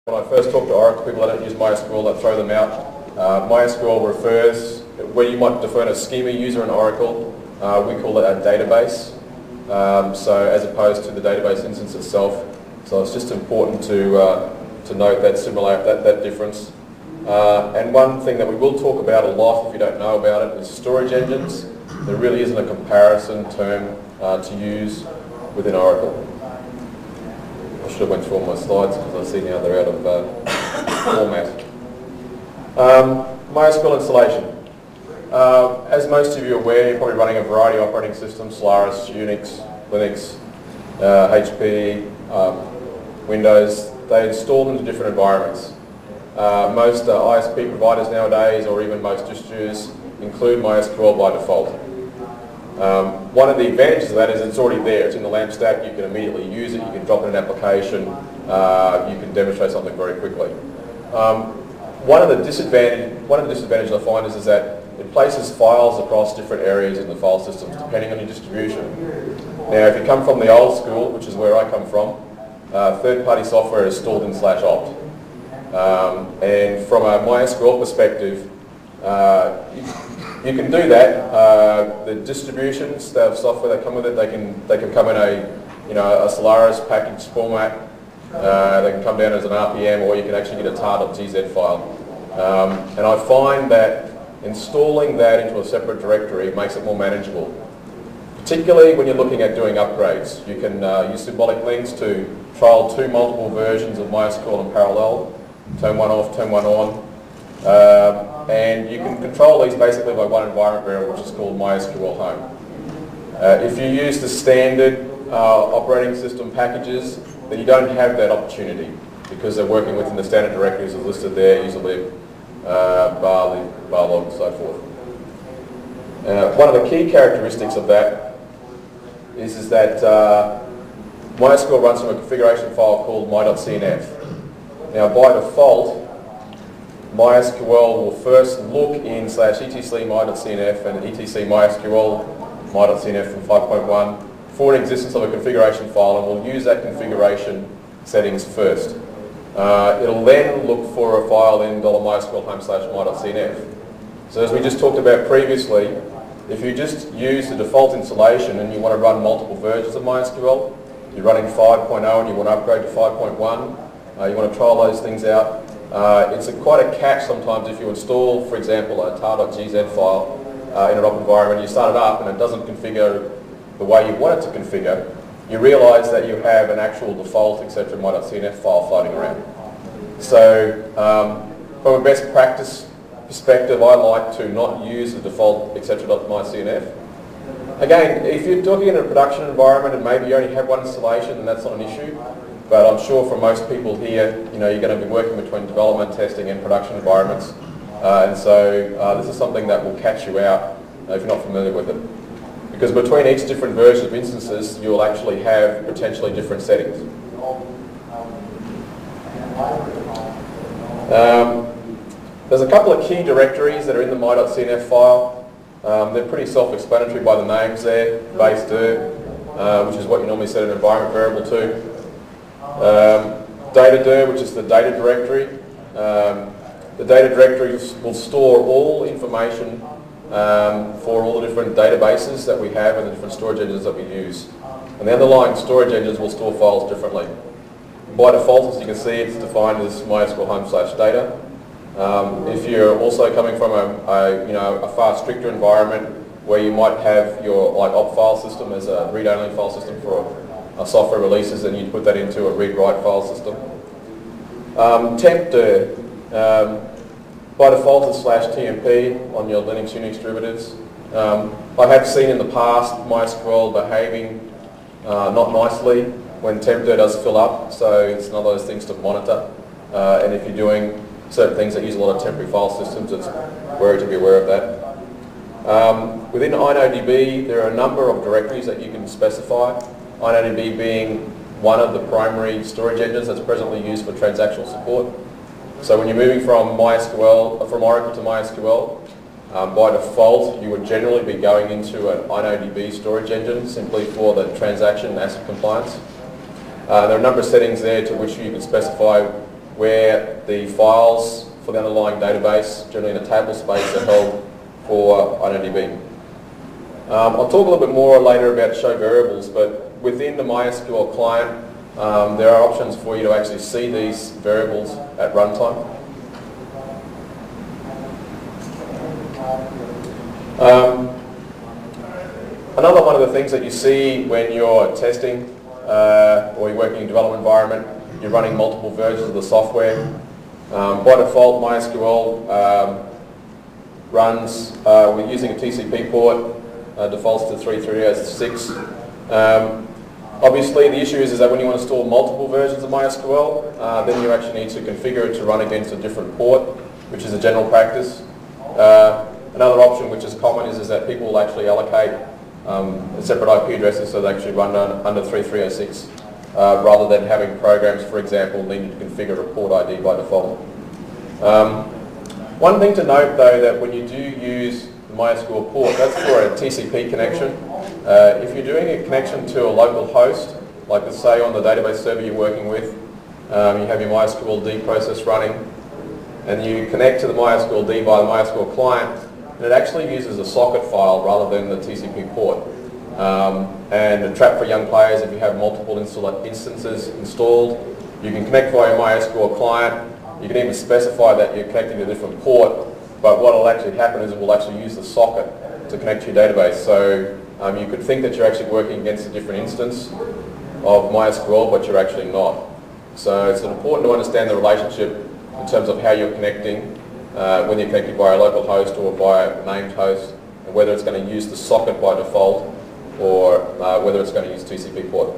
When I first talk to Oracle people that don't use MySQL, I throw them out. MySQL refers, where you might define a schema user in Oracle, we call it a database. So as opposed to the database instance itself. So it's just important to note that that difference. And one thing that we will talk about a lot, if you don't know about it, is storage engines. There really isn't a comparison term to use within Oracle. I should have went through all my slides because I see now they're out of format. MySQL installation. As most of you are aware, you're probably running a variety of operating systems: Solaris, Unix, Linux, HP, Windows. They install them to different environments. Most ISP providers nowadays, or even most distros, include MySQL by default. One of the advantages of that is it's already there. It's in the LAMP stack. You can immediately use it. You can drop in an application. You can demonstrate something very quickly. One of the disadvantages I find is that it places files across different areas in the file systems depending on your distribution. Now, if you come from the old school, which is where I come from, third-party software is stored in /opt. And from a MySQL perspective, you can do that. The distributions, the software that come with it, they can come in a Solaris package format. They can come down as an RPM, or you can actually get a tar.gz file. And I find that installing that into a separate directory makes it more manageable, particularly when you're looking at doing upgrades. You can use symbolic links to trial multiple versions of MySQL in parallel, turn one off, turn one on. And you can control these basically by one environment variable, which is called MySQL home. If you use the standard operating system packages, then you don't have that opportunity because they're working within the standard directories as listed there: userlib, barlib, barlog, and so forth. One of the key characteristics of that is that MySQL runs from a configuration file called my.cnf. Now, by default, MySQL will first look in /etc my.cnf and etc MySQL my.cnf from 5.1 for an existence of a configuration file, and we'll use that configuration settings first. It'll then look for a file in $mysql home /my.cnf. So as we just talked about previously, if you just use the default installation and you want to run multiple versions of MySQL, you're running 5.0 and you want to upgrade to 5.1, you want to trial those things out. It's quite a catch sometimes if you install, for example, a tar.gz file in an op environment, you start it up and it doesn't configure the way you want it to configure. You realise that you have an actual default, etc. my.cnf file floating around. So from a best practice perspective, I like to not use the default etc.mycnf. Again, if you're talking in a production environment and maybe you only have one installation, then that's not an issue. But I'm sure for most people here, you're going to be working between development, testing, and production environments. And so this is something that will catch you out if you're not familiar with it. Because between each different version of instances, you'll actually have potentially different settings. There's a couple of key directories that are in the my.cnf file. They're pretty self-explanatory by the names there. Base dir, which is what you normally set an environment variable to. Data dir, which is the data directory. The data directory will store all information for all the different databases that we have and the different storage engines that we use. And the underlying storage engines will store files differently. By default, as you can see, it's defined as MySQL home /data. If you're also coming from a far stricter environment where you might have your op file system as a read-only file system for software releases, and you put that into a read-write file system. Temp dir. By default it's /tmp on your Linux Unix derivatives. I have seen in the past MySQL behaving not nicely when temp dir does fill up, so it's one of those things to monitor. And if you're doing certain things that use a lot of temporary file systems, it's worried to be aware of that. Within InnoDB, there are a number of directories that you can specify. InnoDB being one of the primary storage engines that's presently used for transactional support. So when you're moving from Oracle to MySQL, by default you would generally be going into an InnoDB storage engine simply for the transaction and ACID compliance. There are a number of settings there to which you can specify where the files for the underlying database, generally in a table space, are held for InnoDB. I'll talk a little bit more later about show variables, but within the MySQL client, there are options for you to actually see these variables at runtime. Another one of the things that you see when you're testing or you're working in a development environment, you're running multiple versions of the software. By default, MySQL runs, we're using a TCP port, defaults to 3.3.6. Obviously, the issue is that when you want to store multiple versions of MySQL, then you actually need to configure it to run against a different port, which is a general practice. Another option which is common is that people will actually allocate separate IP addresses so they actually run under 3.3.6 rather than having programs, for example, needing to configure a port ID by default. One thing to note though, that when you do use the MySQL port, that's for a TCP connection. If you're doing a connection to a local host, like let's say on the database server you're working with, you have your MySQLD process running, and you connect to the MySQLD by the MySQL client, and it actually uses a socket file rather than the TCP port. And a trap for young players, if you have multiple instances installed, you can connect via MySQL client. You can even specify that you're connecting to a different port, but what will actually happen is it will actually use the socket to connect to your database. So you could think that you're actually working against a different instance of MySQL, but you're actually not. So it's important to understand the relationship in terms of how you're connecting, whether you're connecting via a local host or via a named host, and whether it's going to use the socket by default or whether it's going to use TCP port.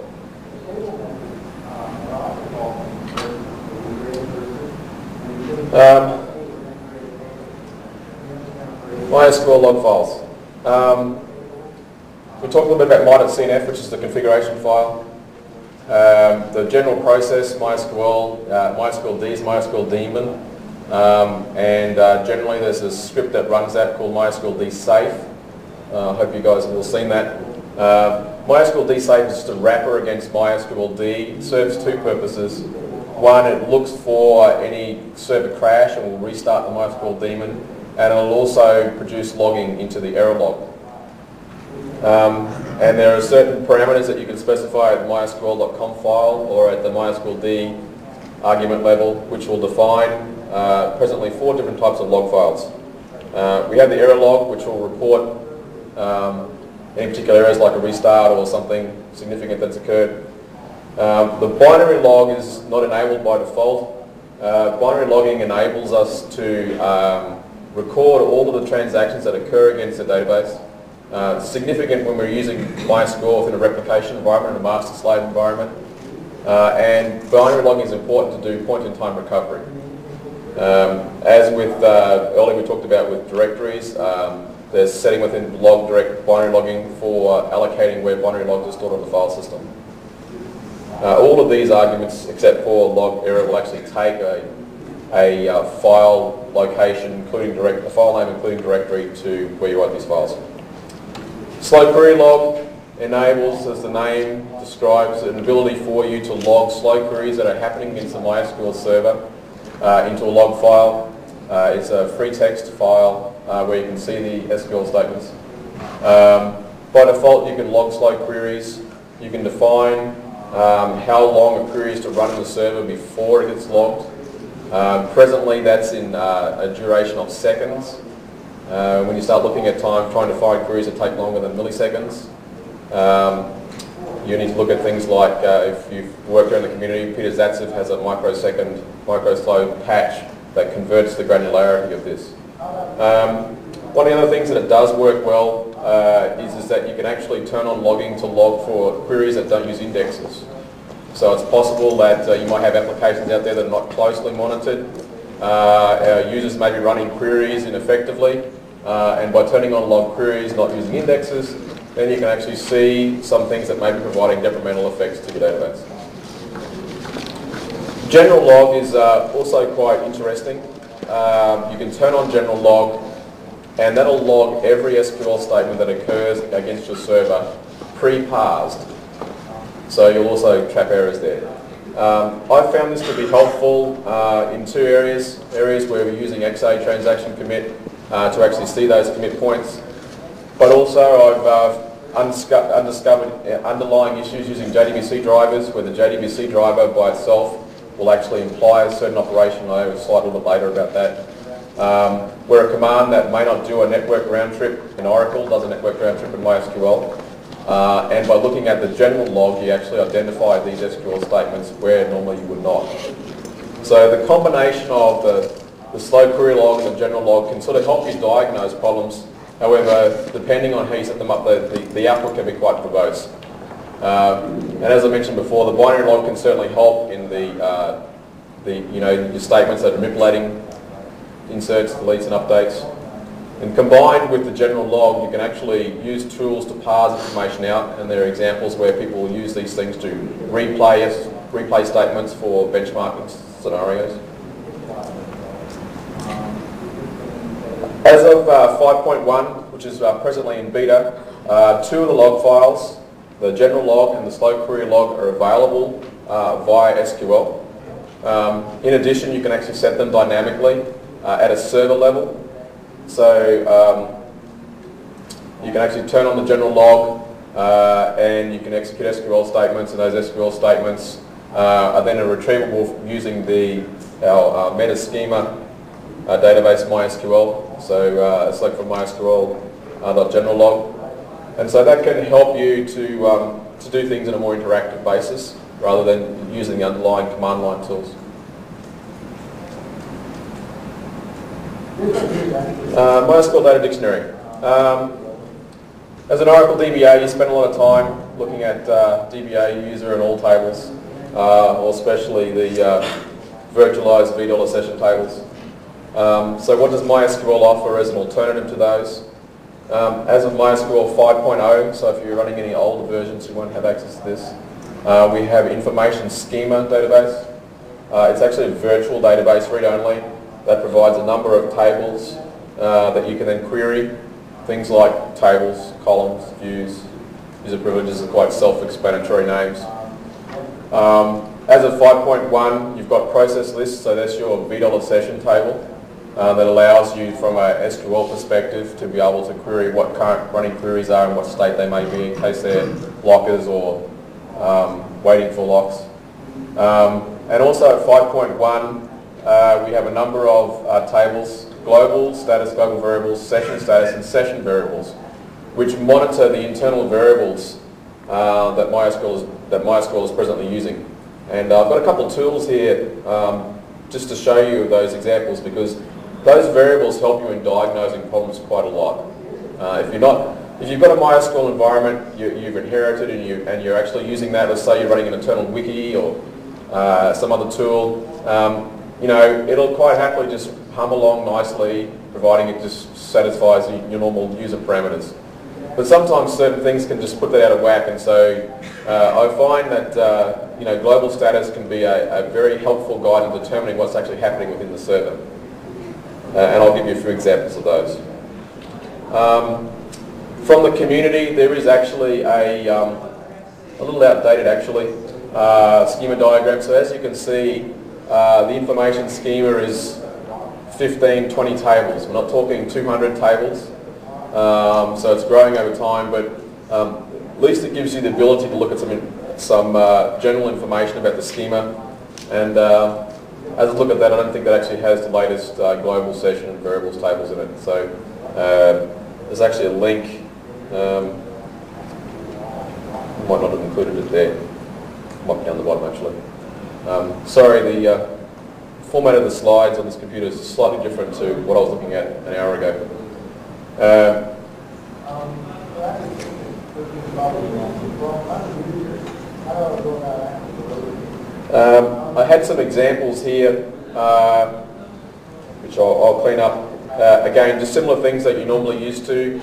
MySQL log files. We talked a little bit about my.cnf, which is the configuration file. The general process, MySQLD is MySQL daemon, and generally there's a script that runs that called MySQLD safe. I hope you guys have all seen that. MySQLD safe is just a wrapper against MySQLD. It serves two purposes. One, it looks for any server crash and will restart the MySQL daemon, and it will also produce logging into the error log. And there are certain parameters that you can specify at the mysql.com file or at the MySQLD argument level, which will define presently 4 different types of log files. We have the error log, which will report any particular errors like a restart or something significant that's occurred. The binary log is not enabled by default. Binary logging enables us to record all of the transactions that occur against the database. It's significant when we're using MySQL within a replication environment, a master-slave environment. And binary logging is important to do point-in-time recovery. As with earlier we talked about with directories, there's setting within binary logging for allocating where binary logs are stored on the file system. All of these arguments, except for log error, will actually take a file location, including a file name, including directory, to where you write these files. Slow query log enables, as the name describes, an ability for you to log slow queries that are happening against the MySQL server into a log file. It's a free text file where you can see the SQL statements. By default, you can log slow queries. You can define how long a query is to run in the server before it gets logged. Presently, that's in a duration of seconds. When you start looking at time, trying to find queries that take longer than milliseconds, you need to look at things like, if you've worked around the community, Peter Zatsev has a microsecond, micro-slow patch that converts the granularity of this. One of the other things that it does work well is that you can actually turn on logging to log for queries that don't use indexes. So it's possible that you might have applications out there that are not closely monitored. Users may be running queries ineffectively, and by turning on log queries not using indexes, then you can actually see some things that may be providing detrimental effects to your database. General log is also quite interesting. You can turn on general log, and that'll log every SQL statement that occurs against your server pre-parsed. So you'll also trap errors there. I found this to be helpful in two areas. Areas where we're using XA transaction commit to actually see those commit points. But also I've undiscovered underlying issues using JDBC drivers, where the JDBC driver by itself will actually imply a certain operation. I have a slide a little bit later about that. Where a command that may not do a network round trip in Oracle does a network round trip in MySQL. And by looking at the general log, you actually identify these SQL statements where normally you would not. So the combination of the slow query log and the general log can sort of help you diagnose problems. However, depending on how you set them up, the output can be quite verbose. And as I mentioned before, the binary log can certainly help in your statements that are manipulating inserts, deletes, and updates. And combined with the general log, you can actually use tools to parse information out, and there are examples where people will use these things to replay statements for benchmarking scenarios. As of 5.1, which is presently in beta, two of the log files, the general log and the slow query log, are available via SQL. In addition, you can actually set them dynamically at a server level. So you can actually turn on the general log and you can execute SQL statements, and those SQL statements are then retrievable using our meta schema database MySQL. So select from MySQL.general log, and so that can help you to do things in a more interactive basis rather than using the underlying command line tools. MySQL Data Dictionary. As an Oracle DBA, you spend a lot of time looking at DBA user and all tables, or especially the virtualized $V session tables. So what does MySQL offer as an alternative to those? As of MySQL 5.0, so if you're running any older versions, you won't have access to this. We have information schema database. It's actually a virtual database, read-only, that provides a number of tables that you can then query. Things like tables, columns, views, user privileges are quite self-explanatory names. As of 5.1, you've got process lists, so that's your $V session table that allows you from a SQL perspective to be able to query what current running queries are and what state they may be in case they're blockers or waiting for locks. And also at 5.1, we have a number of tables: global status, global variables, session status, and session variables, which monitor the internal variables that MySQL is presently using. And I've got a couple of tools here just to show you those examples, because those variables help you in diagnosing problems quite a lot. If you've got a MySQL environment you've inherited and you're actually using that, let's say you're running an internal wiki or some other tool, it'll quite happily just hum along nicely, providing it just satisfies your normal user parameters. But sometimes certain things can just put that out of whack, and so I find that global status can be a very helpful guide in determining what's actually happening within the server. And I'll give you a few examples of those. From the community, there is actually a little outdated schema diagram. So as you can see, the information schema is 15, 20 tables. We're not talking 200 tables. So it's growing over time, but at least it gives you the ability to look at some general information about the schema. And as I look at that, I don't think that actually has the latest global session and variables tables in it. So there's actually a link. Might not have included it there. Might be down the bottom actually. Sorry, the format of the slides on this computer is slightly different to what I was looking at an hour ago. I had some examples here, which I'll clean up. Again, just similar things that you're normally used to,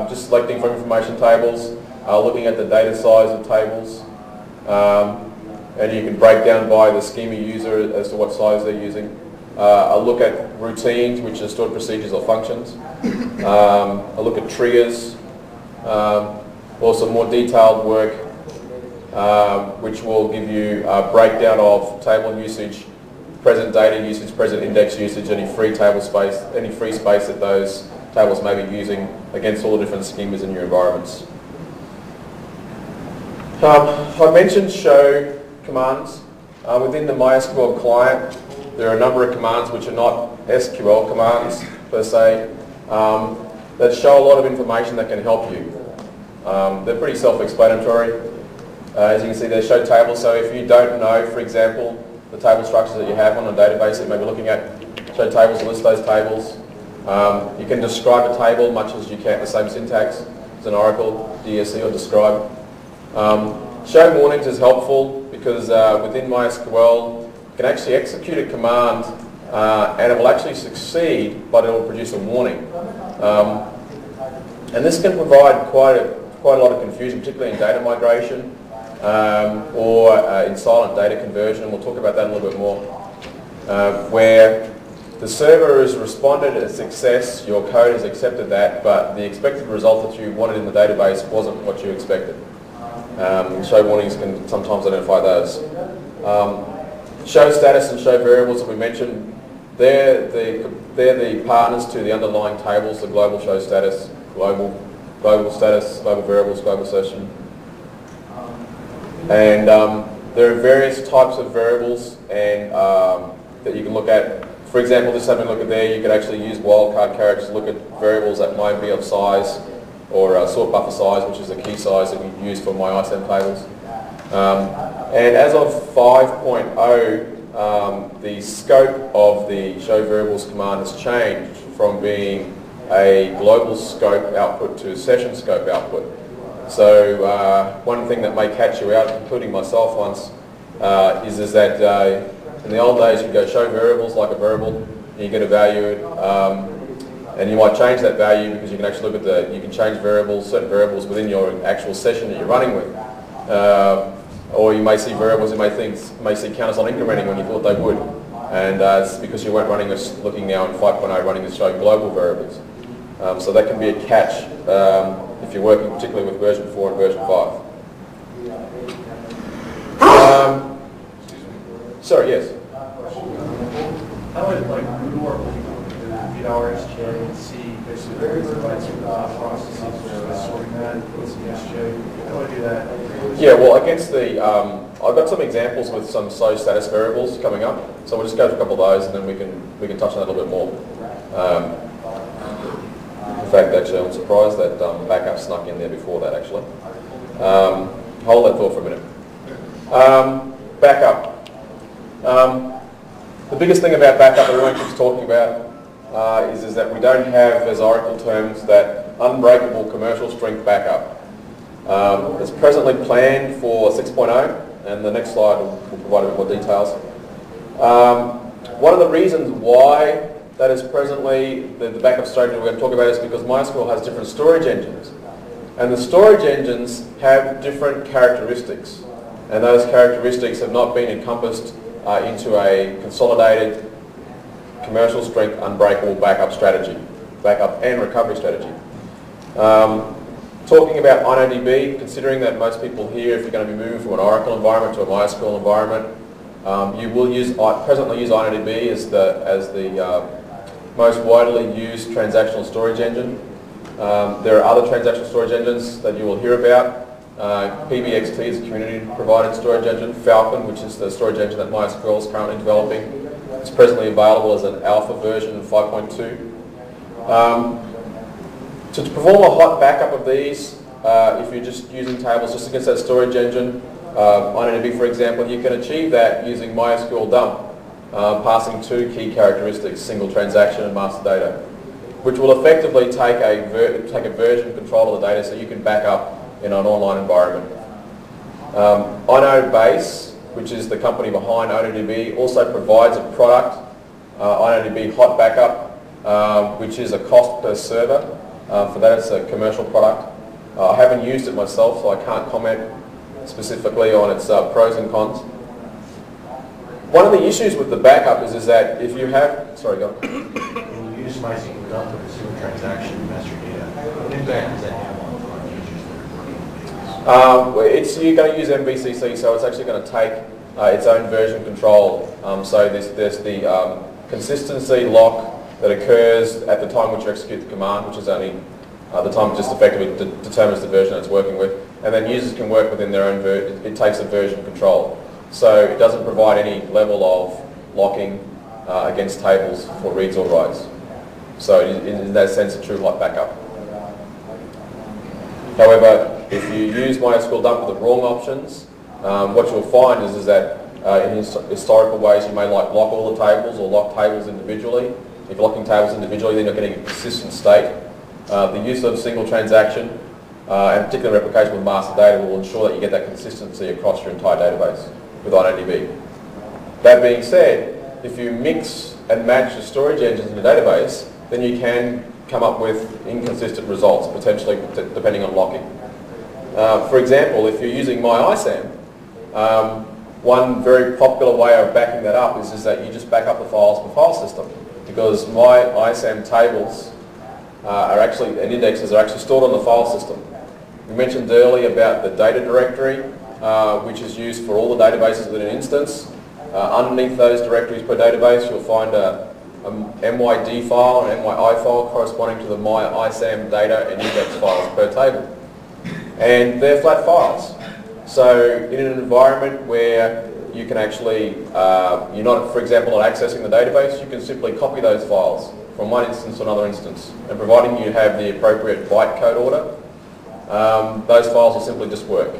just selecting from information tables, looking at the data size of tables, and you can break down by the schema user as to what size they're using. I look at routines, which are stored procedures or functions. I look at triggers, or some more detailed work which will give you a breakdown of table usage, present data usage, present index usage, any free table space, any free space that those tables may be using against all the different schemas in your environments. I mentioned show commands. Within the MySQL client, there are a number of commands which are not SQL commands per se, that show a lot of information that can help you. They're pretty self-explanatory. As you can see, they show tables, so if you don't know, for example, the table structures that you have on a database that you may be looking at, show tables, list those tables. You can describe a table much as you can, the same syntax as an Oracle, DSC or describe. Show warnings is helpful because within MySQL, you can actually execute a command and it will actually succeed, but it will produce a warning. And this can provide quite a lot of confusion, particularly in data migration or in silent data conversion. We'll talk about that a little bit more. Where the server has responded as success, your code has accepted that, but the expected result that you wanted in the database wasn't what you expected. Show warnings can sometimes identify those. Show status and show variables that we mentioned, they're the partners to the underlying tables, the global show status, global status, global variables, global session. And there are various types of variables and that you can look at. For example, just having a look at there, you could actually use wildcard characters to look at variables that might be of size, or sort buffer size, which is the key size that we use for MyISAM tables. And as of 5.0, the scope of the show variables command has changed from being a global scope output to a session scope output. So one thing that may catch you out, including myself once, is that in the old days you'd go show variables like a variable, and you get a value, and you might change that value because you can actually look at you can change variables, certain variables within your actual session that you're running with. Or you may see variables, you may see counters on incrementing when you thought they would. And it's because you weren't running this, looking now in 5.0, running this show global variables. So that can be a catch if you're working particularly with version 4 and version 5. Sorry, yes? How would root Oracle read RSJ and see basically the bytes from the top processes, sorting that, what's the SJ? How do I do that? Yeah, well, against the, I've got some examples with some show status variables coming up, so we'll just go through a couple of those and then we can touch on that a little bit more. In fact, actually, I'm surprised that backup snuck in there before that, actually. Hold that thought for a minute. Backup. The biggest thing about backup that everyone keeps talking about is that we don't have, as Oracle terms, that unbreakable commercial strength backup. It's presently planned for 6.0, and the next slide will provide a bit more details. One of the reasons why that is presently the backup strategy we're going to talk about is because MySQL has different storage engines. And the storage engines have different characteristics. And those characteristics have not been encompassed into a consolidated commercial strength unbreakable backup strategy, backup and recovery strategy. Talking about InnoDB, considering that most people here, if you're going to be moving from an Oracle environment to a MySQL environment, you will presently use InnoDB as the most widely used transactional storage engine. There are other transactional storage engines that you will hear about. PBXT is a community-provided storage engine. Falcon, which is the storage engine that MySQL is currently developing, is presently available as an alpha version of 5.2. To perform a hot backup of these, if you're just using tables just against that storage engine, InnoDB for example, you can achieve that using MySQL dump, passing two key characteristics, single transaction and master data, which will effectively take a version control of the data so you can back up in an online environment. InnoBase, which is the company behind InnoDB, also provides a product, InnoDB Hot Backup, which is a cost per server. For that, it's a commercial product. I haven't used it myself, so I can't comment specifically on its pros and cons. One of the issues with the backup is that if you have, sorry, go. When you use MySQL dump with a single transaction master data, what impact does that have on users that are working on You're going to use MVCC, so it's actually going to take its own version control. So there's the consistency lock that occurs at the time which you execute the command, which is only the time it just effectively determines the version it's working with. And then users can work within their own version. It takes a version control. So it doesn't provide any level of locking against tables for reads or writes. So it is, in that sense, a true hot backup. However, if you use MySQL dump with the wrong options, what you'll find is that in historical ways you may lock all the tables or lock tables individually. If you're locking tables individually, then you're getting a consistent state. The use of single transaction and particular replication with master data will ensure that you get that consistency across your entire database with InnoDB. That being said, if you mix and match the storage engines in the database, then you can come up with inconsistent results, potentially depending on locking. For example, if you're using MyISAM, one very popular way of backing that up is that you just back up the files from the file system, because MyISAM tables and indexes are actually stored on the file system. We mentioned earlier about the data directory, which is used for all the databases within an instance. Underneath those directories per database, you'll find a MYD file and MYI file corresponding to the MyISAM data and index files per table. And they're flat files. So in an environment where you can actually, you're not, for example, not accessing the database, you can simply copy those files from one instance to another instance. And providing you have the appropriate bytecode order, those files will simply just work.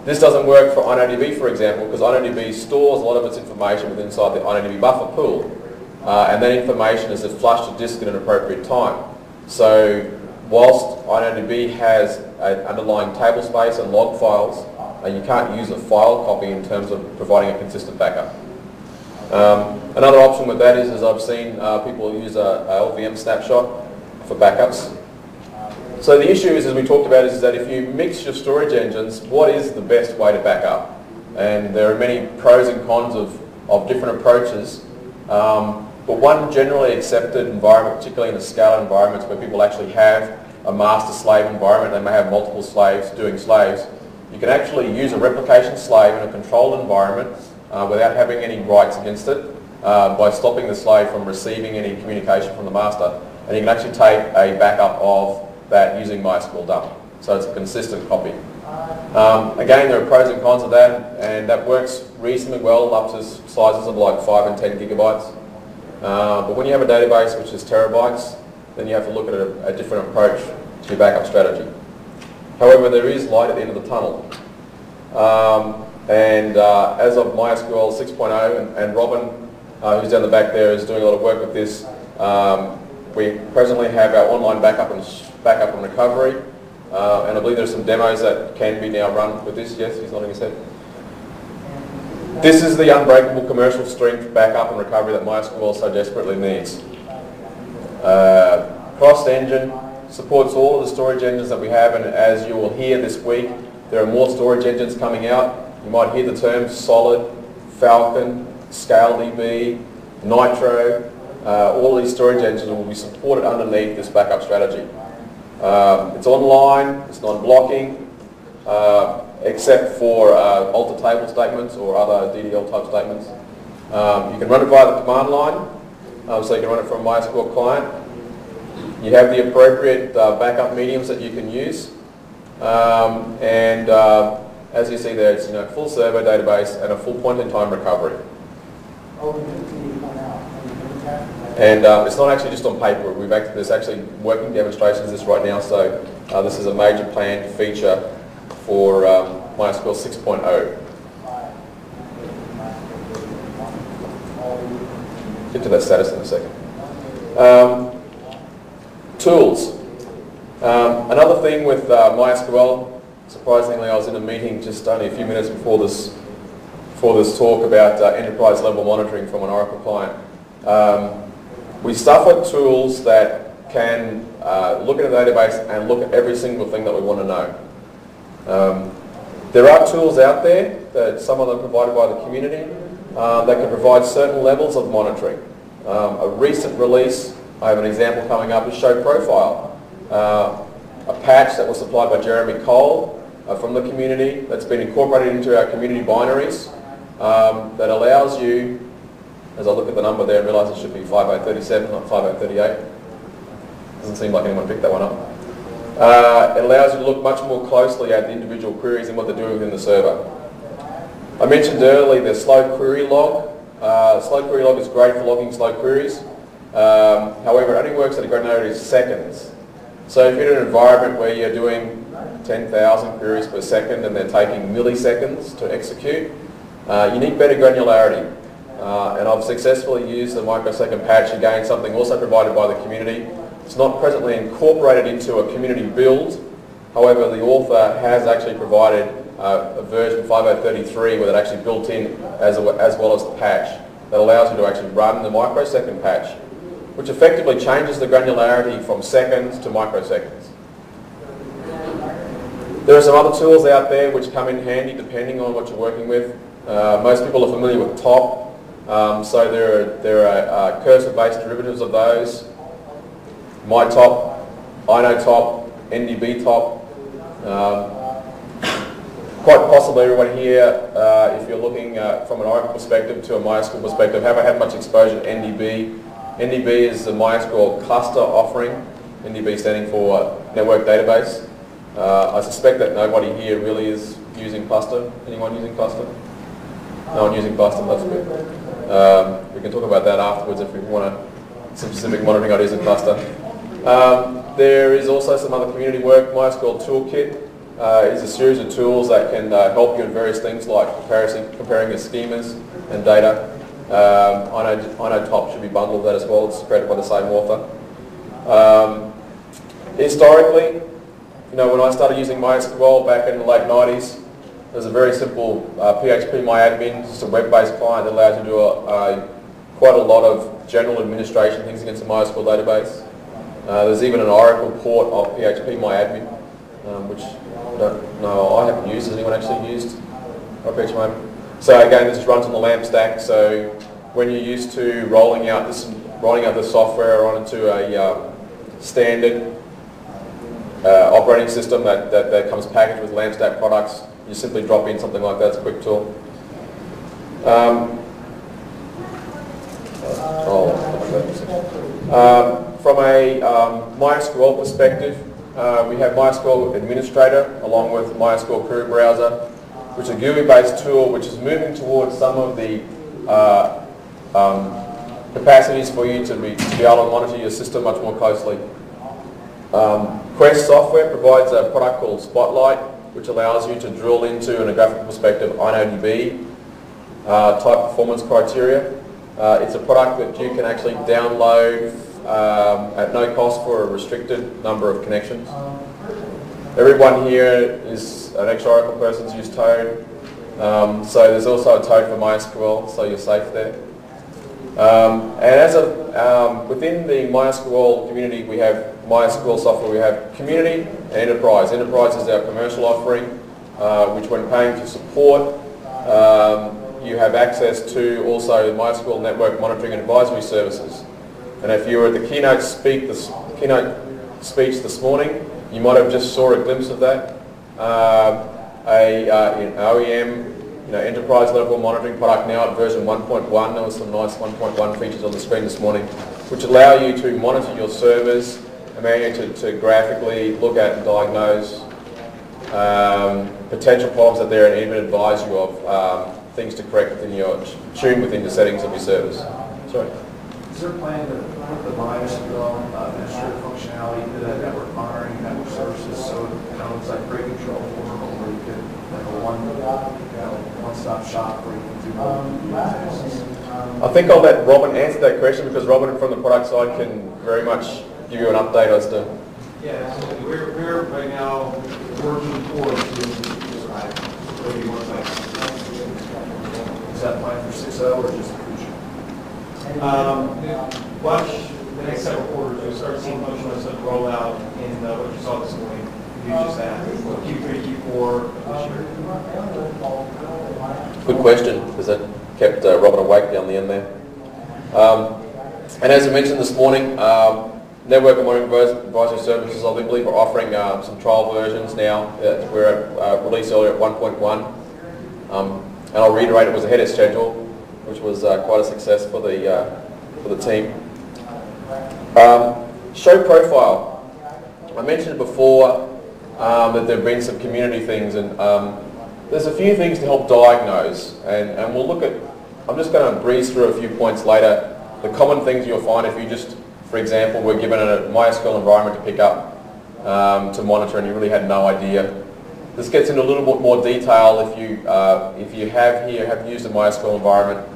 This doesn't work for InnoDB, for example, because InnoDB stores a lot of its information within inside the InnoDB buffer pool. And that information is flushed to disk at an appropriate time. So whilst InnoDB has an underlying table space and log files, you can't use a file copy in terms of providing a consistent backup. Another option with that is I've seen people use a LVM snapshot for backups. So the issue is, as we talked about, is that if you mix your storage engines, what is the best way to back up? And there are many pros and cons of different approaches. But one generally accepted environment, particularly in the scale environments where people actually have a master-slave environment, they may have multiple slaves doing slaves, you can actually use a replication slave in a controlled environment without having any rights against it by stopping the slave from receiving any communication from the master. And you can actually take a backup of that using MySQL dump. So it's a consistent copy. Again, there are pros and cons of that, and that works reasonably well up to sizes of like 5 and 10 gigabytes. But when you have a database which is terabytes, then you have to look at a different approach to your backup strategy. However, there is light at the end of the tunnel. As of MySQL 6.0, and Robin, who's down the back there, is doing a lot of work with this, we presently have our online backup and recovery. And I believe there's some demos that can be now run with this. Yes, he's nodding his head. This is the unbreakable commercial strength backup and recovery that MySQL so desperately needs. Cross-engine supports all of the storage engines that we have, and as you will hear this week, there are more storage engines coming out. You might hear the terms Solid, Falcon, ScaleDB, Nitro. All of these storage engines will be supported underneath this backup strategy. It's online, it's non-blocking, except for alter table statements or other DDL type statements. You can run it via the command line, so you can run it from a MySQL client. You have the appropriate backup mediums that you can use, as you see there, it's full server database and a full point-in-time recovery. And it's not actually just on paper. There's actually working demonstrations of this right now, so this is a major planned feature for MySQL 6.0. Get to that status in a second. Tools. Another thing with MySQL, surprisingly I was in a meeting just only a few minutes before this talk about enterprise level monitoring from an Oracle client. We stuff with tools that can look at a database and look at every single thing that we want to know. There are tools out there, that some of them provided by the community, that can provide certain levels of monitoring. A recent release, I have an example coming up, is Show Profile. A patch that was supplied by Jeremy Cole from the community that's been incorporated into our community binaries that allows you, as I look at the number there and realise it should be 5837, not 5838. Doesn't seem like anyone picked that one up. It allows you to look much more closely at the individual queries and what they're doing within the server. I mentioned earlier the slow query log. Slow query log is great for logging slow queries. However, it only works at a granularity of seconds. So if you're in an environment where you're doing 10,000 queries per second and they're taking milliseconds to execute, you need better granularity. And I've successfully used the microsecond patch, again something also provided by the community. It's not presently incorporated into a community build. However, the author has actually provided a version 5033 with it actually built in as well as the patch that allows you to actually run the microsecond patch, which effectively changes the granularity from seconds to microseconds. There are some other tools out there which come in handy depending on what you're working with. Most people are familiar with top, so there are cursor-based derivatives of those. MyTop, INOTop, NDBTop. Quite possibly everyone here, if you're looking from an Oracle perspective to a MySQL perspective, haven't had much exposure to NDB. NDB is the MySQL cluster offering, NDB standing for Network Database. I suspect that nobody here really is using cluster. Anyone using cluster? No one using cluster, that's good. We can talk about that afterwards if we want some specific monitoring ideas in cluster. There is also some other community work. MySQL Toolkit is a series of tools that can help you in various things like comparing the schemas and data. I know Top should be bundled with that as well. It's created by the same author. Historically, when I started using MySQL back in the late 90s, there's a very simple PHP MyAdmin, just a web-based client that allows you to do quite a lot of general administration things against the MySQL database. There's even an Oracle port of PHP MyAdmin, which I don't know, I haven't used. Has anyone actually used PHP MyAdmin? So again, this runs on the LAMP stack. So when you're used to rolling out the software onto a standard operating system that comes packaged with LAMP stack products, you simply drop in something like that. It's a quick tool. From a MySQL perspective, we have MySQL Administrator along with MySQL Query Browser, which is a GUI-based tool which is moving towards some of the capacities for you to be able to monitor your system much more closely. Quest Software provides a product called Spotlight, which allows you to drill into, in a graphical perspective, INODB type performance criteria. It's a product that you can actually download at no cost for a restricted number of connections. Everyone here is an ex-Oracle person who's used Toad, so there's also a Toad for MySQL, so you're safe there. And as within the MySQL community, we have MySQL software. We have community and enterprise. Enterprise is our commercial offering, which when paying for support, you have access to also MySQL network monitoring and advisory services. And if you were at the keynote speech this morning, you might have just saw a glimpse of that. An OEM, enterprise level monitoring product now at version 1.1. There was some nice 1.1 features on the screen this morning, which allow you to monitor your servers, allow you to graphically look at and diagnose potential problems that there, and even advise you of things to correct within your settings of your servers. Sorry. Is there a plan to put the MySQL administrative functionality into that network monitoring, network services, so it's like breaking control where you can like a one-stop shop where you can do multiple. I think I'll let Robin answer that question, because Robin from the product side can very much give you an update as to. Yeah, absolutely. We're right now working towards doing this right. Is that planned for 6.0 or just the future? Watch the next several quarters. You'll start seeing functional stuff roll out in what you saw this morning. You just that Q3, Q4 this year. Good question, because that kept Robin awake down the end there. And as I mentioned this morning, Network and monitoring advisory services, I believe, are offering some trial versions now. We're at release earlier at 1.1. And I'll reiterate, it was ahead of schedule, which was quite a success for the team. Show profile. I mentioned before that there have been some community things, and there's a few things to help diagnose, and we'll look at, I'm just going to breeze through a few points later, the common things you'll find if you just, for example, were given a MySQL environment to pick up to monitor and you really had no idea. This gets into a little bit more detail if you have used a MySQL environment.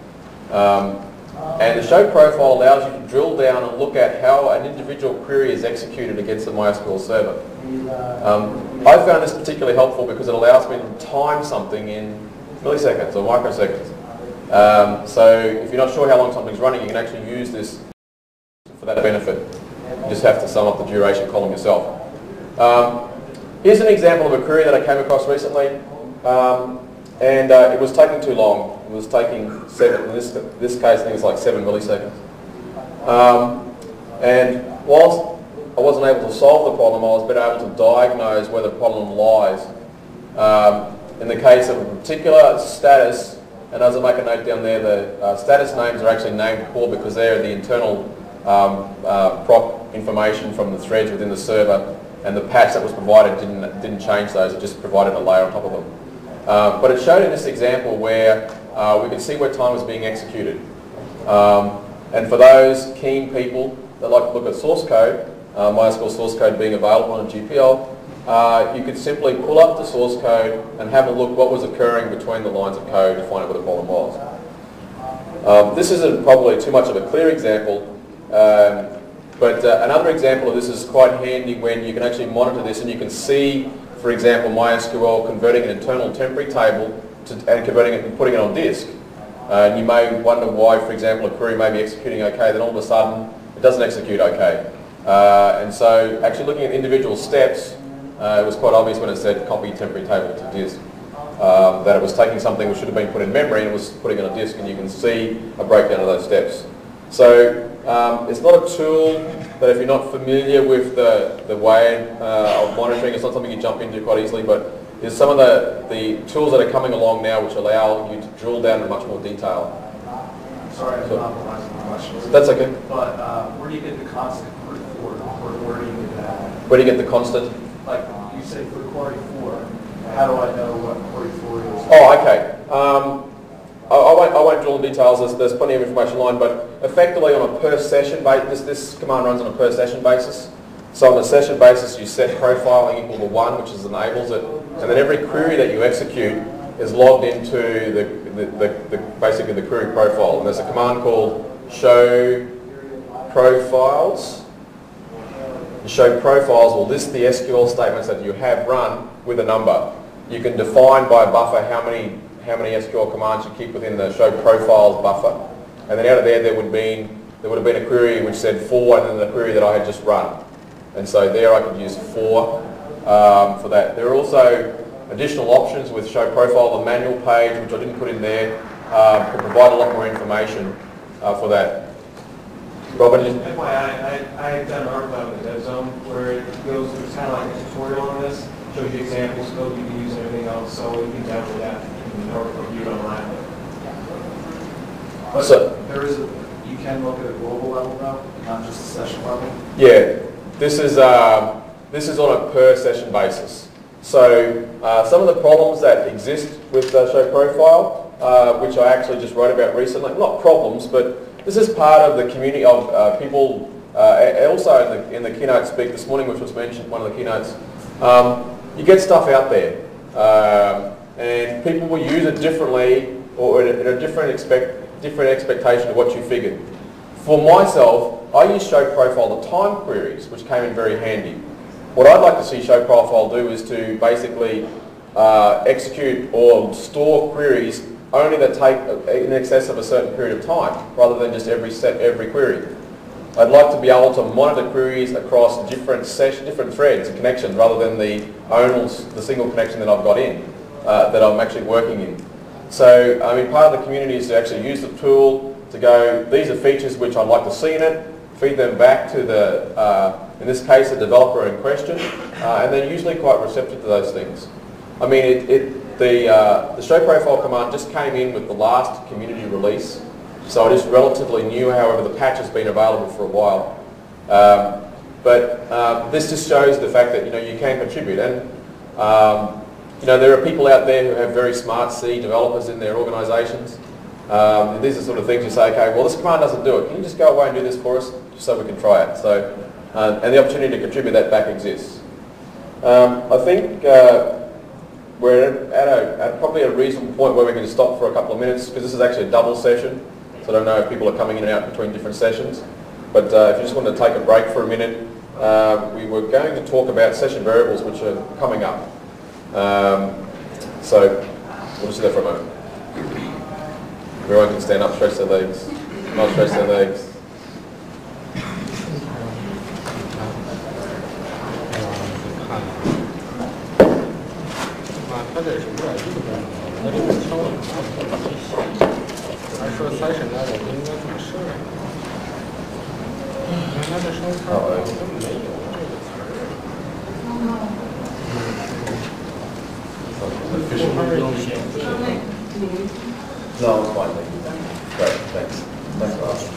And the show profile allows you to drill down and look at how an individual query is executed against the MySQL server. I found this particularly helpful because it allows me to time something in milliseconds or microseconds. So if you're not sure how long something's running, you can actually use this for that benefit. You just have to sum up the duration column yourself. Here's an example of a query that I came across recently, and it was taking too long. It was taking 7, in this case I think it's like 7 milliseconds. And whilst I wasn't able to solve the problem, I was better able to diagnose where the problem lies. In the case of a particular status, and as I make a note down there, the status names are actually named poor because they're the internal prop information from the threads within the server, and the patch that was provided didn't change those, it just provided a layer on top of them. But it showed in this example where we could see where time was being executed. And for those keen people that like to look at source code, MySQL source code being available on a GPL, you could simply pull up the source code and have a look what was occurring between the lines of code to find out what the problem was. This isn't probably too much of a clear example, but another example of this is quite handy when you can actually monitor this and you can see, for example, MySQL converting an internal temporary table and converting it and putting it on disk. And you may wonder why, for example, a query may be executing okay, then all of a sudden it doesn't execute okay. And so actually looking at individual steps, it was quite obvious when it said copy temporary table to disk, that it was taking something which should have been put in memory and it was putting it on a disk, and you can see a breakdown of those steps. So it's not a tool that if you're not familiar with the way of monitoring, it's not something you jump into quite easily, but there's some of the tools that are coming along now which allow you to drill down in much more detail. Sorry, I'm monopolizing the questions. That's okay. But where do you get the constant for where do you get that? Where do you get the constant? Like you say for query 4, how do I know what query 4 is? Oh, okay. I won't drill in details, there's plenty of information online, but effectively on a per session basis, this command runs on a per session basis. So on a session basis you set profiling equal to 1, which enables it, and then every query that you execute is logged into basically the query profile. And there's a command called show profiles. The show profiles will list the SQL statements that you have run with a number. You can define by a buffer how many SQL commands you keep within the show profiles buffer, and then out of there would have been a query which said 4 and then the query that I had just run, and so there I could use 4 for that. There are also additional options with show profile. The manual page, which I didn't put in there, can provide a lot more information for that. Robin? FYI, I've done an article out with the Dev Zone where it goes through kind of like a tutorial on this, shows you examples, code you can use and everything else, so you can download that or view it online. But so, you can look at a global level though, not just a session level? Yeah, this is on a per session basis. So some of the problems that exist with show profile, which I actually just wrote about recently, not problems, but this is part of the community of people, also in the keynote speak this morning, which was mentioned, one of the keynotes. You get stuff out there, and people will use it differently or in a different expectation of what you figured. For myself, I use show profile to time queries, which came in very handy. What I'd like to see show profile do is to basically execute or store queries only that take in excess of a certain period of time, rather than just every query. I'd like to be able to monitor queries across different threads and connections, rather than the single connection that I've got in, that I'm actually working in. So, I mean, part of the community is to actually use the tool to go, these are features which I'd like to see in it, feed them back to the, in this case, the developer in question, and they're usually quite receptive to those things. I mean, the show profile command just came in with the last community release, so it is relatively new. However, the patch has been available for a while. But this just shows the fact that you can contribute, and there are people out there who have very smart C developers in their organisations. These are sort of things you say, okay, well this command doesn't do it. Can you just go away and do this for us, just so we can try it? So, and the opportunity to contribute that back exists. I think we're at probably a reasonable point where we can stop for a couple of minutes, because this is actually a double session. So I don't know if people are coming in and out between different sessions. But if you just want to take a break for a minute, we were going to talk about session variables, which are coming up. So we'll just do that for a moment. Everyone can stand up, stretch their legs, not stretch their legs. No, it's fine, thank you. Great, thanks. Thanks for asking.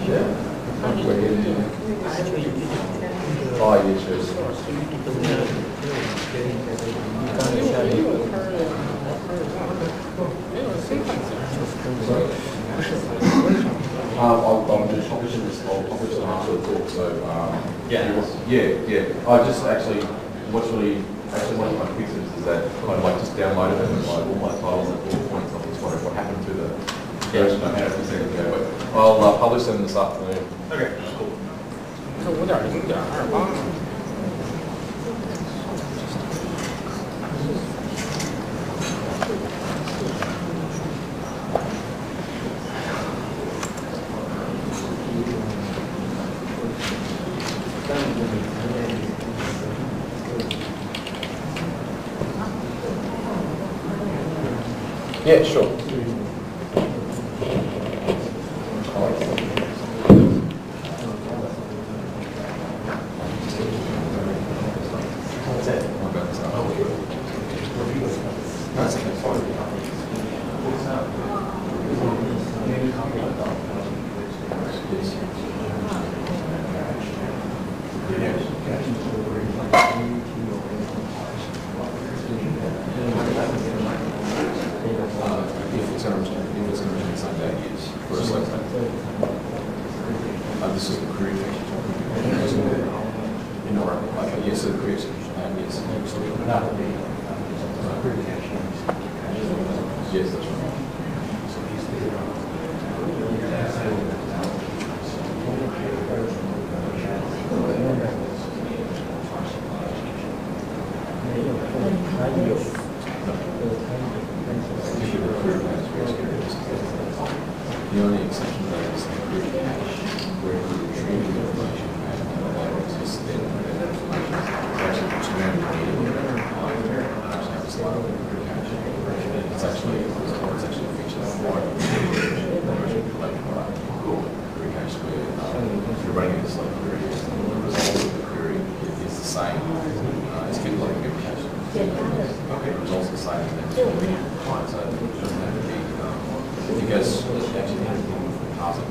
Yeah. Oh, you choose. I'll publish this after the talk, so yeah. I just actually, one of my fixes is that kind of like just downloaded it and all my titles and bullet points. I just wondering what happened to the version I had a few seconds ago. But I'll publish them this afternoon. Okay, cool. Yeah, sure. This is the query in Oracle. Yes, the query execution. Yes. Yes, that's right. The only exception to that is the query cache, where you retrieve the information and that exists then when that information is actually returned immediately. Actually have a slide on the query cache. It's actually a feature of what version collected by query cache, where if you're running this like query, the result of the query is the same. It's a bit like a query cache. Okay, the results are the same as the client, so it doesn't have to be because it actually has to do with parsing.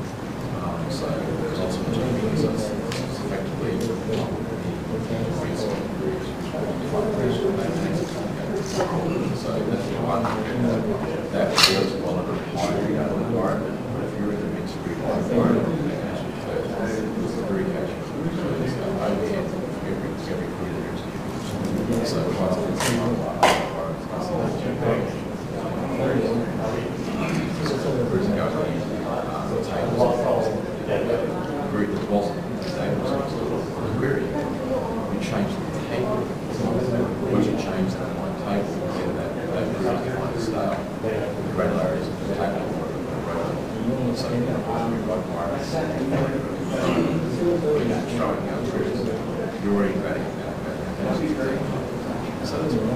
So there's also a change, so it's effectively so that's one that feels well under a higher environment, but if you're in the mixed group environment, then actually it's the query cache. So it's overhead every query that you're executing. So once it's in one environment, group that wasn't the query, you change the table. Once you change that one table, then that group defines the style. The granularity of the table. So you can showing how true you're already vetting that. So that's what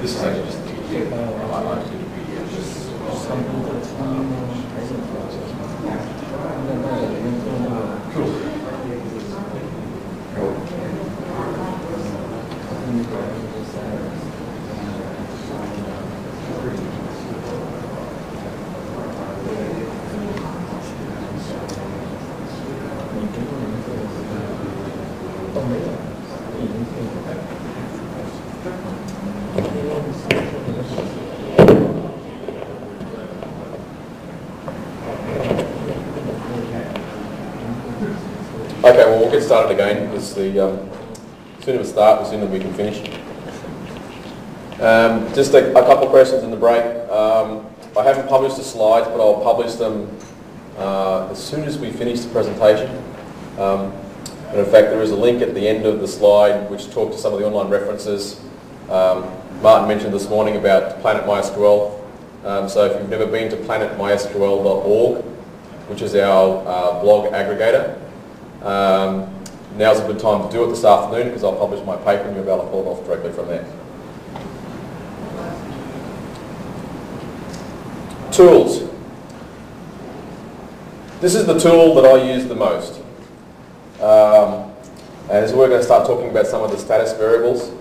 This is actually just the PDF. I like to do the PDF. Okay, well, we'll get started again because the sooner we start, the sooner we can finish. Just a couple of questions in the break. I haven't published the slides, but I'll publish them as soon as we finish the presentation. And in fact, there is a link at the end of the slide which talks to some of the online references. Martin mentioned this morning about Planet MySQL. So if you've never been to planetmysql.org, which is our blog aggregator, now's a good time to do it this afternoon because I'll publish my paper and you'll be able to pull it off directly from there. Tools. This is the tool that I use the most. And so we're going to start talking about some of the status variables.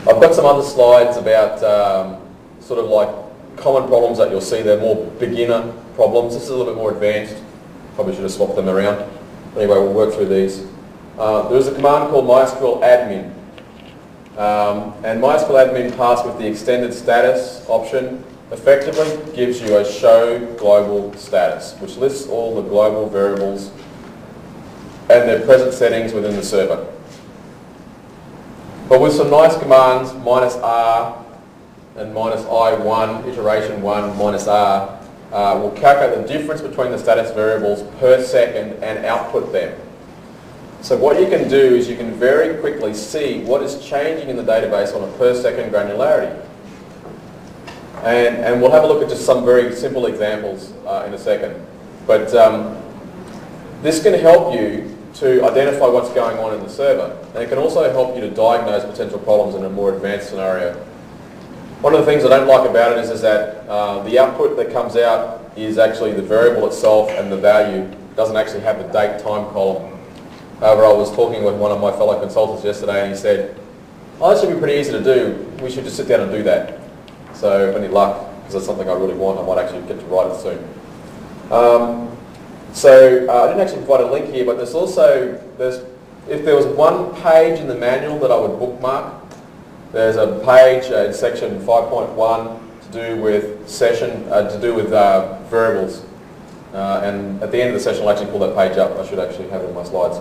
I've got some other slides about sort of like common problems that you'll see. They're more beginner problems. This is a little bit more advanced. Probably should have swapped them around. Anyway, we'll work through these. There is a command called MySQLadmin. And MySQLadmin passed with the extended status option effectively gives you a show global status, which lists all the global variables and their present settings within the server. But with some nice commands, -r and -i1, iteration 1, -r, will calculate the difference between the status variables per second and output them. So what you can do is you can very quickly see what is changing in the database on a per second granularity. And we'll have a look at just some very simple examples in a second. But this can help you to identify what's going on in the server. And it can also help you to diagnose potential problems in a more advanced scenario. One of the things I don't like about it is that the output that comes out is actually the variable itself and the value. It doesn't actually have the date time column. However, I was talking with one of my fellow consultants yesterday and he said, oh, that should be pretty easy to do. We should just sit down and do that. So if any luck, because that's something I really want, I might actually get to write it soon. I didn't actually provide a link here, but there's also, if there was one page in the manual that I would bookmark, there's a page in section 5.1 to do with variables. And at the end of the session I'll actually pull that page up. I should actually have it in my slides.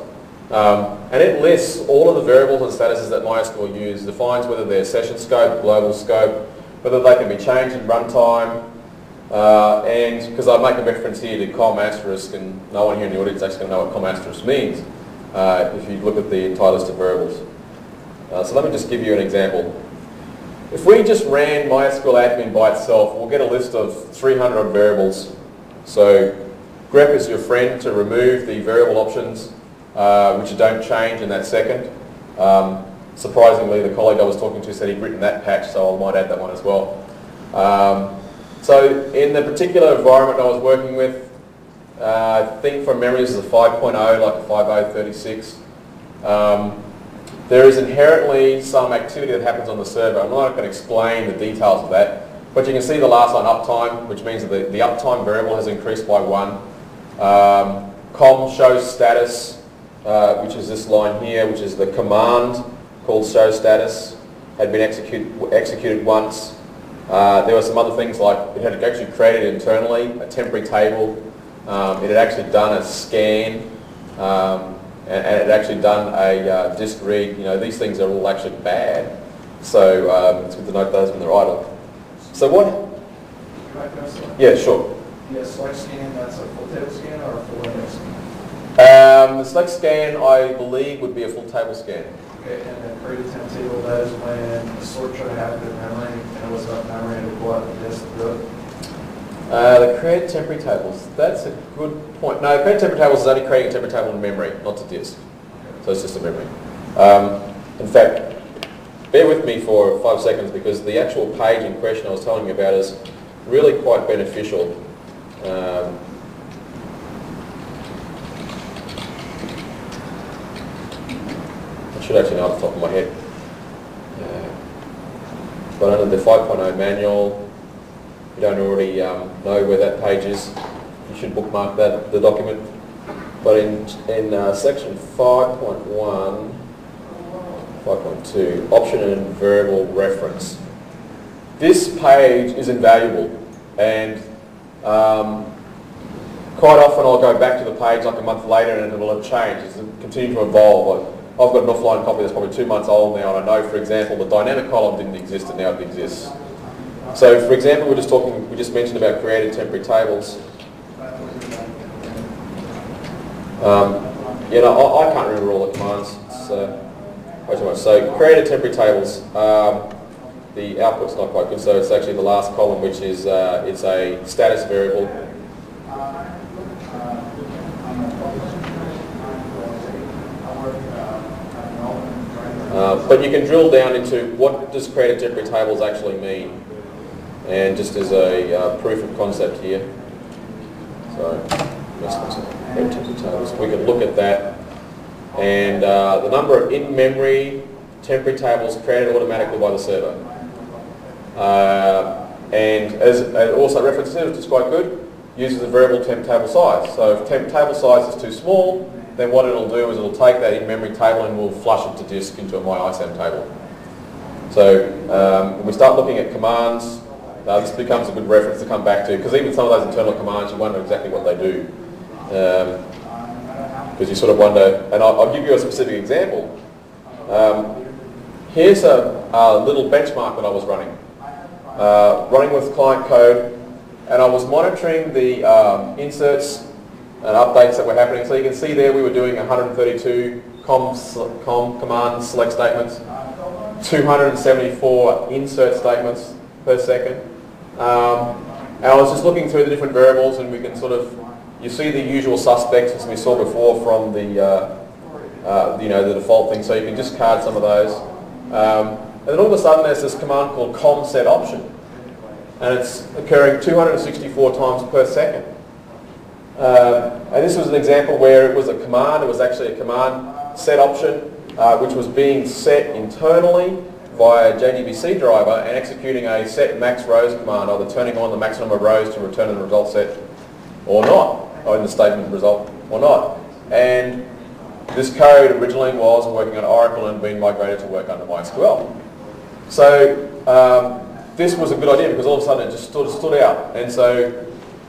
And it lists all of the variables and statuses that MySQL use, defines whether they're session scope, global scope, whether they can be changed in runtime, and because I make a reference here to com asterisk, and no one here in the audience is actually going to know what com asterisk means if you look at the entire list of variables. So let me just give you an example. If we just ran MySQLadmin by itself, we'll get a list of 300 variables. So grep is your friend to remove the variable options which don't change in that second. Surprisingly, the colleague I was talking to said he'd written that patch, so I might add that one as well. So in the particular environment I was working with, I think from memory this is a 5.0, like a 5.0.36. There is inherently some activity that happens on the server. I'm not going to explain the details of that, but you can see the last line uptime, which means that the uptime variable has increased by 1. Com shows status, which is this line here, which is the command called show status, had been executed once. There were some other things like it had actually created internally a temporary table. It had actually done a scan, and it had actually done a disk read. You know, these things are all actually bad, so it's good to note those when they're idle. So what? Yeah, sure. Yeah, select scan, that's a full table scan or a full index scan? The select scan, I believe, would be a full table scan. Okay, and then create a temp table, that is when the sort should happen in memory, and it was enough memory to go out the disk to do it. The create temporary tables, that's a good point. No, create temporary tables is only creating a temporary table in memory, not to disk. Okay. So it's just a memory. In fact, bear with me for 5 seconds because the actual page in question I was telling you about is really quite beneficial. I should actually know off the top of my head. But under the 5.0 manual, if you don't already know where that page is, you should bookmark that, the document. But in section 5.1, 5.2, option and variable reference. This page is invaluable, and quite often I'll go back to the page like a month later and it will have changed. It's continued to evolve. I've got an offline copy that's probably 2 months old now, and I know, for example, the dynamic column didn't exist and now it exists. So, for example, we just mentioned about created temporary tables. You know, I can't remember all the commands. It's way too much. So, created temporary tables. The output's not quite good, so it's actually the last column, which is it's a status variable. But you can drill down into what does created temporary tables actually mean, and just as a proof of concept here. So, created temporary tables. We can look at that, and the number of in-memory temporary tables created automatically by the server. And as also references it, which is quite good, uses a variable temp table size. So if temp table size is too small, then what it'll do is it'll take that in-memory table and will flush it to disk into a MyISAM table. So when we start looking at commands, this becomes a good reference to come back to, because even some of those internal commands, you wonder exactly what they do. Because you sort of wonder, and I'll give you a specific example. Here's a little benchmark that I was running. Running with client code, and I was monitoring the inserts and updates that were happening. So you can see there we were doing 132 command select statements, 274 insert statements per second. And I was just looking through the different variables, and we can sort of, you see the usual suspects as we saw before from the you know, the default thing. So you can discard some of those. And then all of a sudden there's this command called com_set_option, and it's occurring 264 times per second. And this was an example where it was a command, it was actually a command set option, which was being set internally via JDBC driver and executing a set max rows command, either turning on the max number of rows to return the result set or not, or in the statement result or not. And this code originally was working on Oracle and being migrated to work under MySQL. So this was a good idea because all of a sudden it just stood out. And so